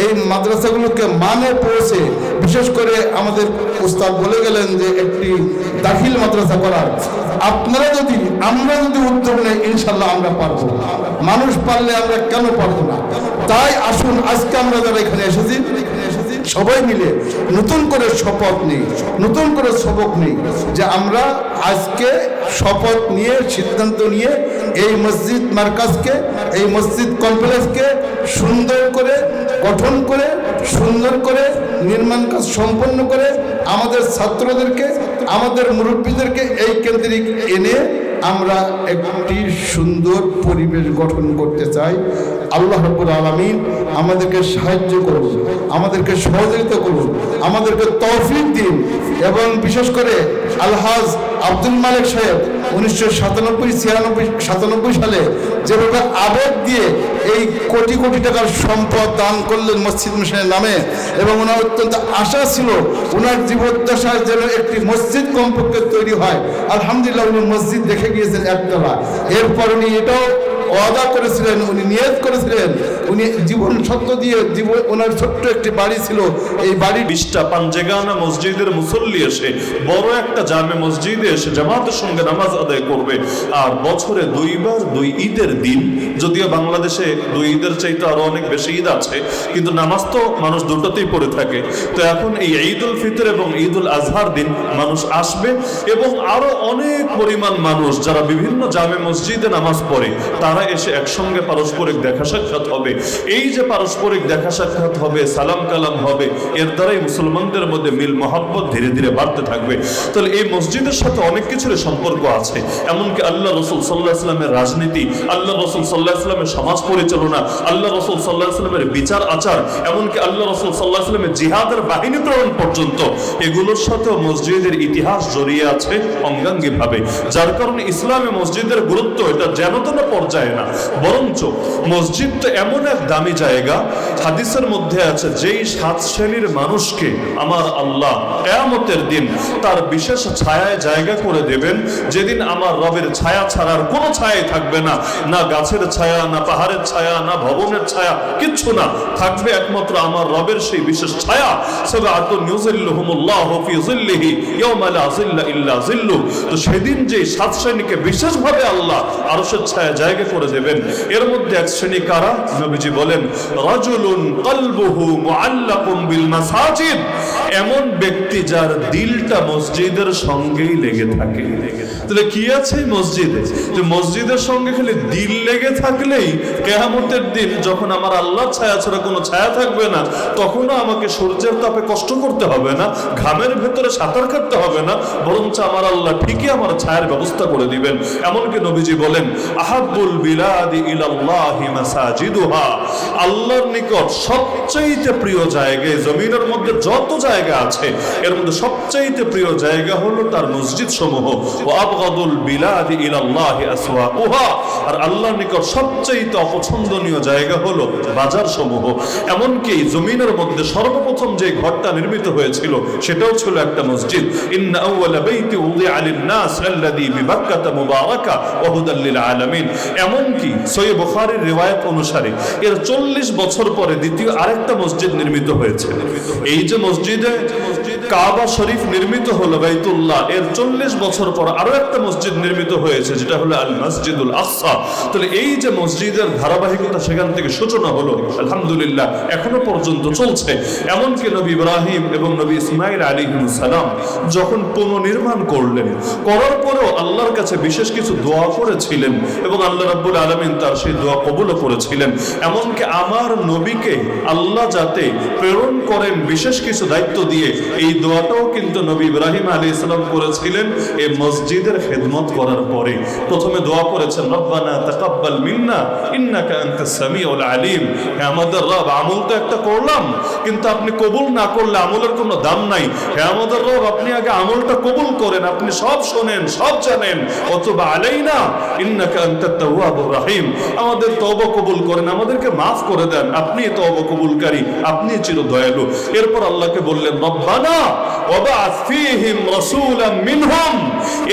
এই মাদ্রাসাগুলোকে মানে পৌঁছে বিশেষ করে আমাদের উস্তাদ বলে গেলেন যে একটি দাখিল মাদ্রাসা করার। আমরা যদি উদ্যোগ নেই ইনশাল্লাহ আমরা পারবো। মানুষ পারলে আমরা কেন পারবো না? তাই আসুন আজকে আমরা যারা এখানে এসেছি সবাই মিলে নতুন করে শপথ নিই, নতুন করে সবক নিই যে আমরা আজকে শপথ নিয়ে সিদ্ধান্ত নিয়ে এই মসজিদ মার্কাজকে, এই মসজিদ কমপ্লেক্সকে সুন্দর করে গঠন করে, সুন্দর করে নির্মাণ কাজ সম্পন্ন করে আমাদের ছাত্রদেরকে, আমাদের মুরব্বীদেরকে এই কেন্দ্রিক এনে আমরা একটি সুন্দর পরিবেশ গঠন করতে চাই। আল্লাহ রাব্বুল আলামিন আমাদেরকে সাহায্য করুন, আমাদেরকে সহযোগিতা করুন, আমাদেরকে তৌফিক দিন। এবং বিশেষ করে আলহাজ আব্দুল মালিক সাহেব 1997 সালে যেভাবে আবেগ দিয়ে এই কোটি কোটি টাকার সম্পদ দান করলেন মসজিদ মিশনের নামে, এবং ওনার অত্যন্ত আশা ছিল ওনার জীবদ্দশায় যেন একটি মসজিদ কমপক্ষে তৈরি হয়। আলহামদুলিল্লাহ উনি মসজিদ দেখে গিয়েছেন একতলা। এরপর উনি এটাও ওয়াদা করেছিলেন, উনি নিয়ত করেছিলেন, উনি জীবন সত্য দিয়ে ওনার ছোট্ট একটি বাড়ি ছিল, এই বাড়ি 20টা পাঞ্জেগানা মসজিদের মুসল্লি এসে বড় একটা জামে মসজিদে এসে জামাতের সঙ্গে নামাজ আদায় করবে। আর বছরে 2 বার 2 ঈদের দিন, যদিও বাংলাদেশে 2 ঈদের চাইতে আরো অনেক বেশি ঈদ আছে, কিন্তু নামাজ তো মানুষ দুটোতেই পড়ে থাকে। তো এখন এই ঈদ উল ফিতর এবং ঈদ উল আজহার দিন মানুষ আসবে, এবং আরো অনেক পরিমাণ মানুষ যারা বিভিন্ন জামে মসজিদে নামাজ পড়ে তারা এসে একসঙ্গে পারস্পরিক দেখা সাক্ষাৎ হবে। এই যে পারস্পরিক দেখা সাক্ষাৎ হবে, সালাম কালাম হবে, এর দ্বারাই মুসলমানদের মধ্যে মিল মহব্বত ধীরে ধীরে বাড়তে থাকবে। তাহলে এই মসজিদের সাথে অনেক কিছুর সম্পর্ক আছে। এমনকি আল্লাহ রাসূল সাল্লাল্লাহু আলাইহি ওয়াসাল্লামের রাজনীতি, আল্লাহ রাসূল সাল্লাল্লাহু আলাইহি ওয়াসাল্লামের সমাজ পরিচালনা, আল্লাহ রাসূল সাল্লাল্লাহু আলাইহি ওয়াসাল্লামের বিচার আচার, এমনকি আল্লাহ রাসূল সাল্লাল্লাহু আলাইহি ওয়াসাল্লামের জিহাদের বাহিনী প্রেরণ পর্যন্ত এগুলোর সাথে মসজিদের ইতিহাস জড়িয়ে আছে অঙ্গাঙ্গিভাবে। যার কারণে ইসলামে মসজিদের গুরুত্ব এটা যেন তেন পর্যায়ে না, বরঞ্চ মসজিদ তো এমন এক দামি জায়গা, হাদিসের মধ্যে আছে যেই 7 শ্রেণীর মানুষকে আমার আল্লাহ কিয়ামতের দিন তার বিশেষ ছায়ায় জায়গা করে দেবেন, যেদিন আমার রবের ছায়া ছাড়ার কোনো ছায়াই থাকবে না, না গাছের ছায়া, না পাহাড়ের ছায়া, না ভবনের ছায়া, কিচ্ছু না, থাকবে একমাত্র আমার রবের সেই বিশেষ ছায়া। সাবআতুন ইউযিল্লুহুমুল্লাহু ফি যিল্লিহি ইয়াওমা লা যিল্লা ইল্লা যিল্লুহু। তো সেদিন যে 7 শ্রেণীকে বিশেষভাবে আল্লাহ আরশের ছায়া জায়গা করে দেবেন, এর মধ্যে এক শ্রেণী কারা? নবীজি বলেন রাজুলুন কলবুহু মুআল্লাকুম বিল মাসাজিদ, এমন ব্যক্তি যার দিলটা মসজিদের সঙ্গেই লেগে থাকে। তাহলে কি আছে মসজিদে? যে মসজিদের সঙ্গে খালি দিল লেগে থাকলেই কিয়ামতের দিন যখন আমার আল্লাহর ছায়া ছাড়া কোনো ছায়া থাকবে না, তখনও আমাকে সূর্যের তাপে কষ্ট করতে হবে না, ঘামের ভেতরে সাঁতার কাটতে হবে না, বরঞ্চ আমার আল্লাহ ঠিকই আমার ছায়ার ব্যবস্থা করে দিবেন। এমনকি নবীজি বলেন আহাব্বুল বিলাদি ইলাল্লাহি মাসাজিদুহা, আল্লাহর নিকট সবচাইতে প্রিয় জায়গা, জমিনের মধ্যে যত জায়গা আছে এর মধ্যে সবচাইতে প্রিয় জায়গা হলো তার মসজিদ সমূহ। ওয়া আবগাদুল বিলাদি ইলাল্লাহি আসওয়াকুহা, আর আল্লাহর নিকট সবচাইতে অপছন্দনীয় জায়গা হলো বাজার সমূহ। এমনকি জমিনের মধ্যে সর্বপ্রথম যে ঘরটা নির্মিত হয়েছিল সেটাও ছিল একটা মসজিদ। ইন্না আউওয়ালা বাইতি উযিআ লিন-নাস আল্লাযী বিবাক্কাতা মুবারাকা ওয়া হুদাল লিল আলামিন। এমনকি সহিহ বুখারীর রিওয়ায়াত অনুসারে এর 40 বছর পরে দ্বিতীয় আরেকটা মসজিদ নির্মিত হয়েছে। এই যে মসজিদে কাবা শরীফ নির্মিত হলো বাইতুল্লাহ, এর 40 বছর পর আরো একটা মসজিদ নির্মিত হয়েছে যেটা হলো আল মসজিদুল আকসা। তাহলে এই যে মসজিদের ধারাবাহিকতা সেখান থেকে সূচনা হলো, আলহামদুলিল্লাহ এখনো পর্যন্ত চলছে। এমনকি নবী ইব্রাহিম এবং নবী ইসমাইল আলাইহিস সালাম যখন পুনর্নির্মাণ করলেন, করার পরেও আল্লাহর কাছে বিশেষ কিছু দোয়া করেছিলেন এবং আল্লাহ রাব্বুল আলামিন তার সেই দোয়া কবুল করেছিলেন। এমনকি আমার নবীকে আল্লাহ যাতে প্রেরণ করেন বিশেষ কিছু দায়িত্ব দিয়ে, এই দোয়াটাও কিন্তু নবী ইব্রাহিম আলাইহিস সালাম করেছিলেন এই মসজিদের খেদমত করার পরে। প্রথমে দোয়া করেছেন রব্বানা তাকাব্বাল মিন্না ইন্নাকা আনতাস সামিউল আলিম। হে আমাদের রব, আমল তো একটা করলাম কিন্তু আপনি কবুল না করলে আমলের কোনো দাম নাই। হে আমাদের রব, আপনি আগে আমলটা কবুল করেন, আপনি সব শোনেন সব জানেন। অতুবা আলাইনা ইন্নাকা আনতাত তাওয়াবুর রহিম, আমাদের তওবা কবুল করেন, আমাদেরকে মাফ করে দেন, আপনি তওবা কবুলকারী, আপনি চির দয়ালু। এরপর আল্লাহকে বললেন রব্বানা ওয়াবআস ফীহিম রাসূলাম মিনহুম,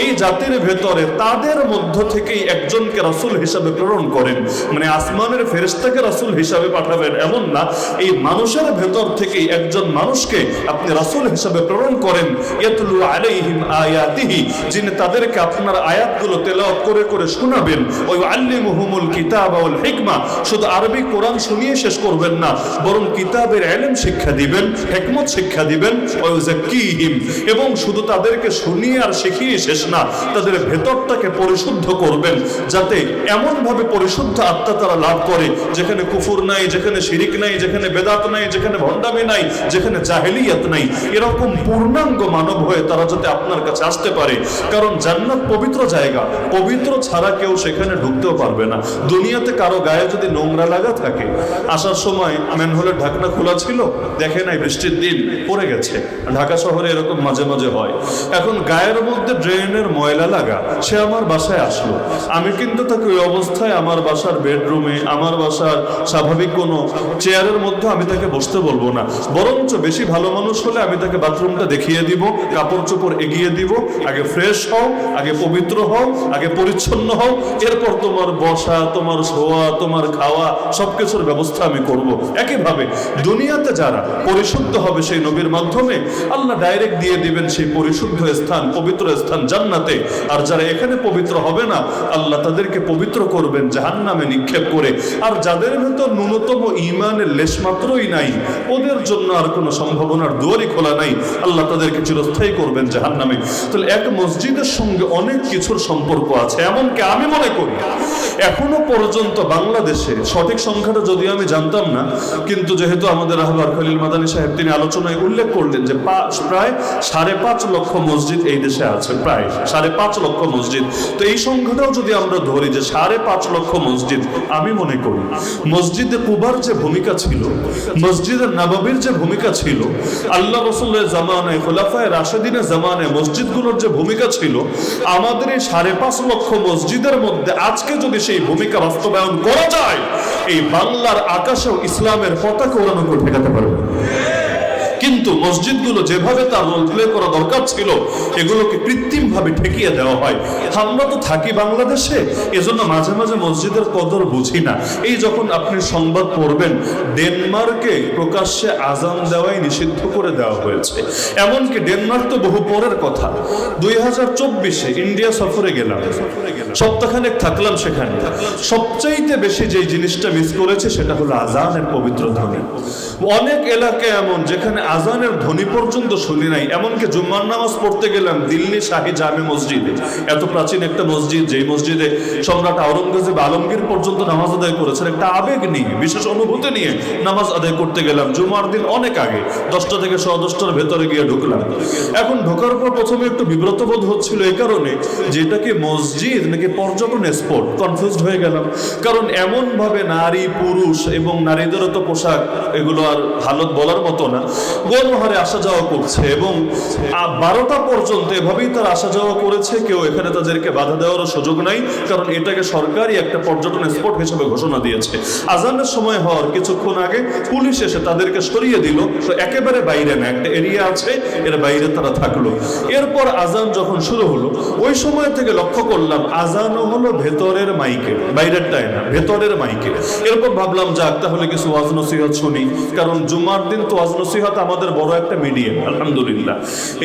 এই জাতির ভেতরে তাদের মধ্য থেকেই একজনকে রাসূল হিসেবে প্রেরণ করেন। মানে আসমানের ফেরেশতাকে রাসূল হিসেবে পাঠাবেন এমন না, এই মানুষের ভেতর থেকেই একজন মানুষকে আপনি রাসূল হিসেবে প্রেরণ করেন। ইয়াতলু আলাইহিম আয়াতিহি, যিনি তাদেরকে আপনার আয়াতগুলো তেলাওয়াত করে করে শোনাবেন। ওয়া ইউআল্লিমুহুমুল কিতাবা ওয়াল হিকমা, শুধু আরবি কোরআন শুনিয়ে শেষ করবেন না, বরং কিতাবের ইলম শিক্ষা দিবেন, হিকমত শিক্ষা দিবেন। ওয়া ইউযাক্কিহিম, এবং শুধু তাদেরকে শুনিয়ে আর শিখিয়ে শেষ না, তাদের ভেতরটাকে পরিশুদ্ধ করবেন, যাতে এমন ভাবে পরিশুদ্ধ আত্মা তারা লাভ করে যেখানে কুফর নাই, যেখানে শিরিক নাই, যেখানে বেদাত নাই, যেখানে ভণ্ডামি নাই, যেখানে জাহেলিয়াত নাই। এরকম পূর্ণাঙ্গ মানব হয়ে তারা যাতে আপনার কাছে আসতে পারে। কারণ জান্নাত পবিত্র জায়গা, পবিত্র ছাড়া কেউ সেখানে ঢুকতেও পারবে না। দুনিয়াতে কারো গায়ে যদি নোংরা লাগা থাকে, আসার সময় ম্যানহোলের ঢাকনা খোলা ছিল, দেখে নাই বৃষ্টির দিন পড়ে গেছে, ঢাকা শহরে এরকম মাঝে মাঝে হয়। এখন গায়ের মধ্যে ড্রেনের ময়লা লাগা, সে আমার বাসায় আসলো, আমি কিন্তু তাকে ওই অবস্থায় আমার বাসার বেডরুমে, আমার বাসার স্বাভাবিক কোনো চেয়ারের মধ্যে আমি তাকে বসতে বলবো না, বরঞ্চ বেশি ভালো মানুষ হলে আমি তাকে বাথরুমটা দেখিয়ে দিব, কাপড় চোপড় এগিয়ে দিব, আগে ফ্রেশ হও, আগে পবিত্র হও, আগে পরিচ্ছন্ন হও, এরপর তোমার বসা, তোমার শোয়া, তোমার খাওয়া সবকিছুর ব্যবস্থা আমি করব। একইভাবে দুনিয়াতে যারা পরিশুদ্ধ হবে সেই নবীর মাধ্যমে আল্লাহ ডাইরেক্ট দিয়ে দিবেন সেই পরিশুদ্ধ স্থান, পবিত্র স্থান জান্নাতে। আর যারা এখানে পবিত্র হবে না, আল্লাহ তাদেরকে পবিত্র করবেন জাহান্নামে নিক্ষেপ করে। আর যাদের ভেতর ন্যূনতম ঈমানের লেশমাত্রই নাই, ওদের জন্য আর কোনো সম্ভাবনার দুয়ারই খোলা নাই, আল্লাহ তাদেরকে চিরস্থায়ী করবেন জাহান্নামে। তাহলে এক মসজিদের সঙ্গে অনেক কিছুর সম্পর্ক আছে। এমনকি আমি মনে করি এখনো পর্যন্ত বাংলাদেশে, সঠিক সংখ্যাটা যদিও আমি জানতাম না, কিন্তু যেহেতু আমাদের রাহবার খলিল মাদানী সাহেব তিনি আলোচনায় উল্লেখ করলেন যে প্রায় 5.5 লক্ষ মসজিদ এই দেশে আছে, প্রায় 5.5 লক্ষ মসজিদ। তো এই সংখ্যাটাও যদি আমরা ধরি যে 5.5 লক্ষ মসজিদ, আমি মনে করি মসজিদে কুবার যে ভূমিকা ছিল, মসজিদের নববীর যে ভূমিকা ছিল, আল্লাহ রাসূলের জামানায়, খোলাফায়ে রাশিদিনের জামানায় মসজিদগুলোর যে ভূমিকা ছিল, আমাদের এই 5.5 লক্ষ মসজিদের মধ্যে আজকে যদি সেই ভূমিকা বাস্তবায়ন করা যায়, এই বাংলার আকাশেও ইসলামের পতাকা উড়ানো করে ঠেকাতে পারবে। কিন্তু মসজিদগুলো যেভাবে তার রোল প্লে করা দরকার ছিল, এগুলোকে কৃত্রিম ভাবে ঠেকিয়ে দেওয়া হয়। আমরা তো থাকি বাংলাদেশে, এজন্য মাঝে মাঝে মসজিদের কদর বুঝি না। এই যখন আপনি সংবাদ পড়বেন, ডেনমার্কে প্রকাশ্যে আজান দেওয়াই নিষিদ্ধ করে দেওয়া হয়েছে। এমনকি ডেনমার্ক তো বহু পরের কথা, 2024-এ ইন্ডিয়া সফরে গেলাম, সপ্তাহখানেক থাকলাম সেখানে। সবচাইতে বেশি যে জিনিসটা মিস করেছে সেটা হলো আজানের পবিত্র ধ্বনি। অনেক এলাকা এমন যেখানে আজানের ধ্বনি পর্যন্ত শুনি নাই। এমনকি জুম্মার নামাজ পড়তে গেলাম দিল্লি শাহী জামে মসজিদে, এত প্রাচীন একটা মসজিদ, যেই মসজিদে সম্রাট আওরঙ্গজেব আলমগীর পর্যন্ত নামাজ আদায় করেছেন। একটা আবেগ নিয়ে, বিশেষ অনুভূতি নিয়ে নামাজ আদায় করতে গেলাম জুমার দিন অনেক আগে, 10টা থেকে 10:15টার ভেতরে গিয়ে ঢুকলাম। এখন ঢোকার পর প্রথমে একটু বিব্রত বোধ হচ্ছিল এই কারণে যে এটা কি মসজিদ নাকি পর্যটন স্পট, কনফিউজড হয়ে গেলাম। কারণ এমন ভাবে নারী পুরুষ এবং নারীদেরও তো পোশাক, এগুলো আর হালত বলার মতো না, গণহারে আসা যাওয়া করছে এবং 12টা পর্যন্ত এভাবেই তারা আসা যাওয়া করেছে। কেউ এখানে তাদেরকে বাধা দেওয়ারও সুযোগ নাই, কারণ এটাকে সরকারি একটা পর্যটন স্পট হিসেবে ঘোষণা দিয়েছে। আজানের সময় হওয়ার কিছুক্ষণ আগে পুলিশ এসে তাদেরকে সরিয়ে দিল। তো একেবারে বাইরে না, একটা এরিয়া আছে, এর বাইরে তারা থাকলো। এরপর আজান যখন শুরু হলো ওই সময় থেকে লক্ষ্য করলাম আজানও হলো ভেতরের মাইকে, বাইরেরটাই না, ভেতরের মাইকে। এরপর ভাবলাম যাক তাহলে কিছু ওয়াজ নসিহত শুনি, কারণ জুমার দিন তো ওয়াজ নসিহত আমাদের বড় একটা মিডিয়া। আলহামদুলিল্লাহ,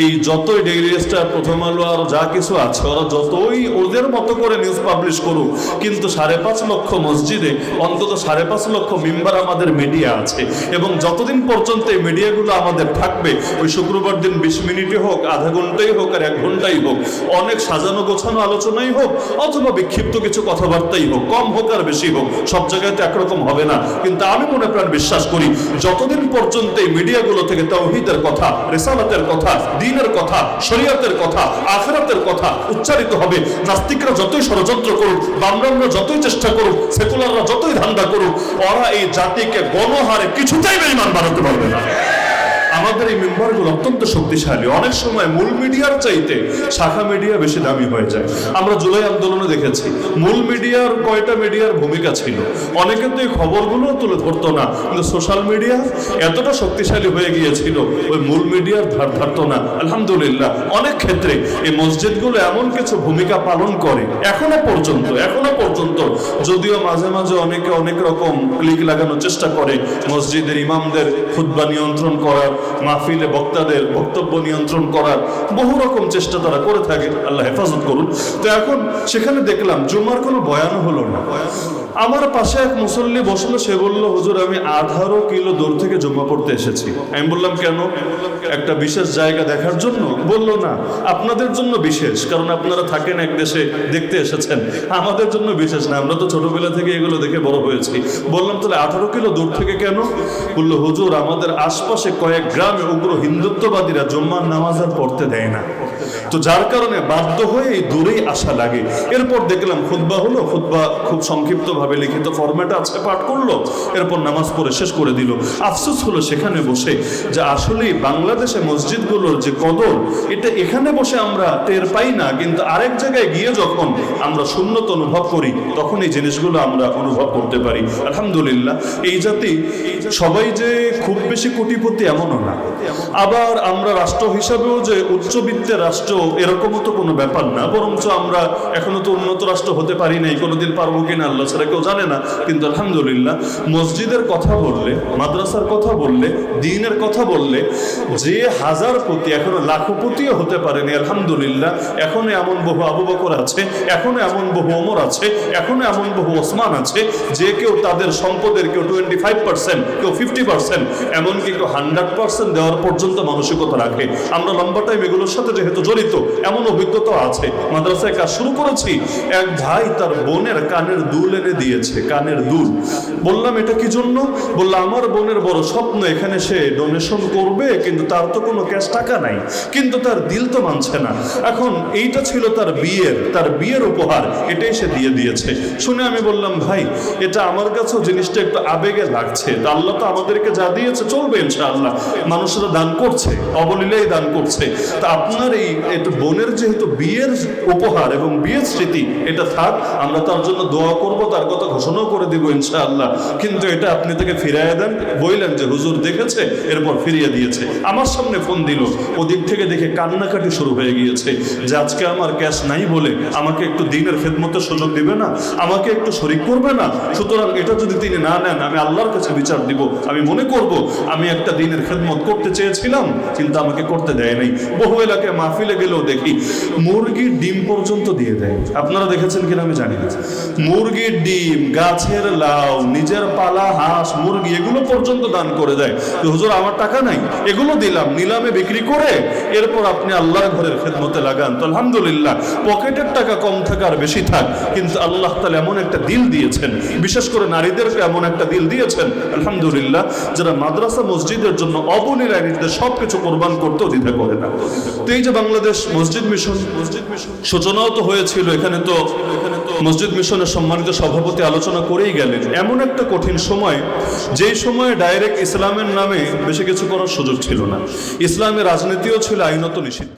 এই যতই ডেইলি স্টার, প্রথম আলো আর যা কিছু আছে, ওরা যতই ওদের মতো করে নিউজ পাবলিশ করুক, কিন্তু 5.5 লক্ষ মসজিদে অন্তত 5.5 লক্ষ মেম্বার আমাদের মিডিয়া আছে। এবং যতদিন পর্যন্ত এই মিডিয়াগুলো আমাদের থাকবে, ওই শুক্রবার দিন 20 মিনিটে হোক, আধা ঘন্টাই হোক আর 1 ঘন্টাই হোক, অনেক সাজানো গোছানো আলোচনাই হোক অথবা বিক্ষিপ্ত কিছু কথাবার্তাই হোক, কম হোক আর বেশি হোক, সব জায়গায় তো একরকম হবে না। কিন্তু আমি মনে প্রাণ বিশ্বাস করি যতদিন পর্যন্ত এই মিডিয়াগুলো থেকে তাওহীদের কথা, রিসালাতের কথা, দ্বীনের কথা, শরীয়তের কথা, আখিরাতের কথা উচ্চারিত হবে, নাস্তিকরা যতই ষড়যন্ত্র করুক, বামরামরা যতই চেষ্টা করুক, সেকুলাররা যতই ধান্দা করুক, ওরা এই জাতিকে গণহারে কিছুতেই বেঈমান বানাতে পারবে না। আমাদের এই মেম্বারগুলো অত্যন্ত শক্তিশালী। অনেক সময় মূল মিডিয়ার চাইতে শাখা মিডিয়া বেশি দামি হয়ে যায়। আমরা জুলাই আন্দোলনে দেখেছি মূল মিডিয়ার কয়টা মিডিয়ার ভূমিকা ছিল। অনেকে তো এই খবরগুলো তুলে ধরতো না, কিন্তু সোশ্যাল মিডিয়া এতটা শক্তিশালী হয়ে গিয়েছিল ওই মূল মিডিয়ার ধার ধারতো না। আলহামদুলিল্লাহ, অনেক ক্ষেত্রে এই মসজিদগুলো এমন কিছু ভূমিকা পালন করে এখনো পর্যন্ত, যদিও মাঝে মাঝে অনেকে অনেক রকম ক্লিক লাগানোর চেষ্টা করে, মসজিদের ইমামদের খুতবা নিয়ন্ত্রণ করার, মাহফিলে বক্তাদের বক্তব্য নিয়ন্ত্রণ করার বহু রকম চেষ্টা তারা করে থাকে, আল্লাহ হেফাজত করুন। তো এখন সেখানে দেখলাম জুমার কোনো বয়ানও হলো না। আমার পাশে এক মুসল্লি বসলো, সে বলল হুজুর আমি 18 কিলো দূর থেকে জুম্মা পড়তে এসেছি। আমি বললাম কেন? একটা বিশেষ জায়গা দেখার জন্য? বলল না, আপনাদের জন্য বিশেষ, কারণ আপনারা থাকেন এক দেশে, দেখতে এসেছেন। আমাদের জন্য বিশেষ না, আমরা তো ছোটবেলা থেকে এগুলো দেখে বড় হয়েছি। বললাম তাহলে 18 কিলো দূর থেকে কেন? বললো হুজুর আমাদের আশপাশে কয়েক গ্রামে উগ্র হিন্দুত্ববাদীরা জুম্মার নামাজ আর পড়তে দেয় না, তো যার কারণে বাধ্য হয়ে এই দূরেই আসা লাগে। এরপর দেখলাম খুতবা হলো, খুতবা খুব সংক্ষিপ্ত ভাবে লিখিত ফরম্যাট আছে, পাঠ করলো, এরপর নামাজ পড়ে শেষ করে দিল। আফসোস হলো সেখানে বসে যে আসলে বাংলাদেশে মসজিদগুলোর যে কদর, এটা এখানে বসে আমরা টের পাই না, কিন্তু আরেক জায়গায় গিয়ে যখন আমরা শূন্যতা অনুভব করি তখন এই জিনিসগুলো আমরা অনুভব করতে পারি। আলহামদুলিল্লাহ, এই জাতি সবাই যে খুব বেশি কোটিপতি এমনও না, আবার আমরা রাষ্ট্র হিসাবেও যে উচ্চবিত্তের রাষ্ট্র এরকমও তো কোনো ব্যাপার না, বরঞ্চ আমরা এখনো তো উন্নত রাষ্ট্র হতে পারি নাই, কোনোদিন পারবো কিনা আল্লাহ ছাড়া কেউ জানে না। কিন্তু আলহামদুলিল্লাহ, মসজিদের কথা বললে, মাদ্রাসার কথা বললে, দ্বীনের কথা বললে, যে হাজারপতি এখনো লাখপতিও হতে পারেনি, আলহামদুলিল্লাহ এখনো এমন বহু আবু বকর আছে, এখনো এমন বহু ওমর আছে, এখনো এমন বহু ওসমান আছে, যে কেউ তাদের সম্পদের কেউ 25%, কেউ 50%, এমনকি কেউ 100% দেওয়ার পর্যন্ত মানসিকতা রাখে। আমরা লম্বা টাইম এগুলোর সাথে যেহেতু জড়িত, এমন অভিজ্ঞতা আছে। মাদ্রাসায় কাজ শুরু করেছি, এক ভাই তার বোনের কানের দুল এনে দিয়েছে, কানের দুল। বললাম এটা কি জন্য? বললো আমার বোনের বড় স্বপ্ন এখানে সে ডোনেশন করবে, কিন্তু তার তো কোনো ক্যাশ টাকা নাই, কিন্তু তার দিল তো মানছে না। এখন এইটা ছিল তার বিয়ের উপহার, এটাই সে দিয়ে দিয়েছে। শুনে আমি বললাম ভাই এটা আমার কাছেও জিনিসটা একটু আবেগে লাগছে। আল্লাহ তো আমাদেরকে যা দিয়েছে চলবে ইনশাআল্লাহ, মানুষরা দান করছে, অবলীলায় দান করছে। তা আপনার এই একটু বোনের যেহেতু বিয়ের উপহার এবং বিয়ের স্মৃতি, এটা থাক, আমরা তার জন্য দোয়া করব, তার কথা ঘোষণাও করে দিব ইনশাআল্লাহ, কিন্তু এটা আপনি তাকে ফিরিয়ে দেন। বললেন যে হুজুর দেখেছে, এরপর ফিরিয়ে দিয়েছে। আমার সামনে ফোন দিল, ওদিক থেকে দেখে কান্নাকাটি শুরু হয়ে গিয়েছে যে আজকে আমার ক্যাশ নাই বলে আমাকে একটু দ্বীনের খেদমতের সুযোগ দিবে না, আমাকে একটু শরীক করবে না। সুতরাং এটা যদি তিনি না নেন, আমি আল্লাহর কাছে বিচার দিব। আমি মনে করব আমি একটা দ্বীনের খেদমত করতে চেয়েছিলাম, কিন্তু আমাকে করতে দেয় নাই। বহু এলাকায় মাহফিলে গেলে পেলেও দেখি মুরগির ডিম পর্যন্ত দিয়ে দেয়। আপনারা দেখেছেন কিনা আমি জানি না। মুরগির ডিম, গাছের লাউ, নিজের পালা হাঁস মুরগি এগুলো পর্যন্ত দান করে দেয়। তো হুজুর আমার টাকা নাই, এগুলো দিলাম, নিলামে বিক্রি করে এরপর আপনি আল্লাহর ঘরের খেদমতে লাগান। তো আলহামদুলিল্লাহ, পকেটের টাকা কম থাক আর বেশি থাক, কিন্তু আল্লাহ তাআলা এমন একটা দিল দিয়েছেন, বিশেষ করে নারীদেরকে এমন একটা দিল দিয়েছেন আলহামদুলিল্লাহ, যারা মাদ্রাসা মসজিদের জন্য অবলীলায় নিজেদের সবকিছু কোরবান করতেও দ্বিধা করে না। তো এই যে বাংলাদেশ মসজিদ মিশন সূচনাও তো হয়েছিল, এখানে তো মসজিদ মিশনের সম্মানিত সভাপতি আলোচনা করেই গেলেন। এমন একটা কঠিন সময়, যেই সময়ে ডাইরেক্ট ইসলামের নামে বেশি কিছু করার সুযোগ ছিল না, ইসলামের রাজনীতিও ছিল আইনত নিষিদ্ধ।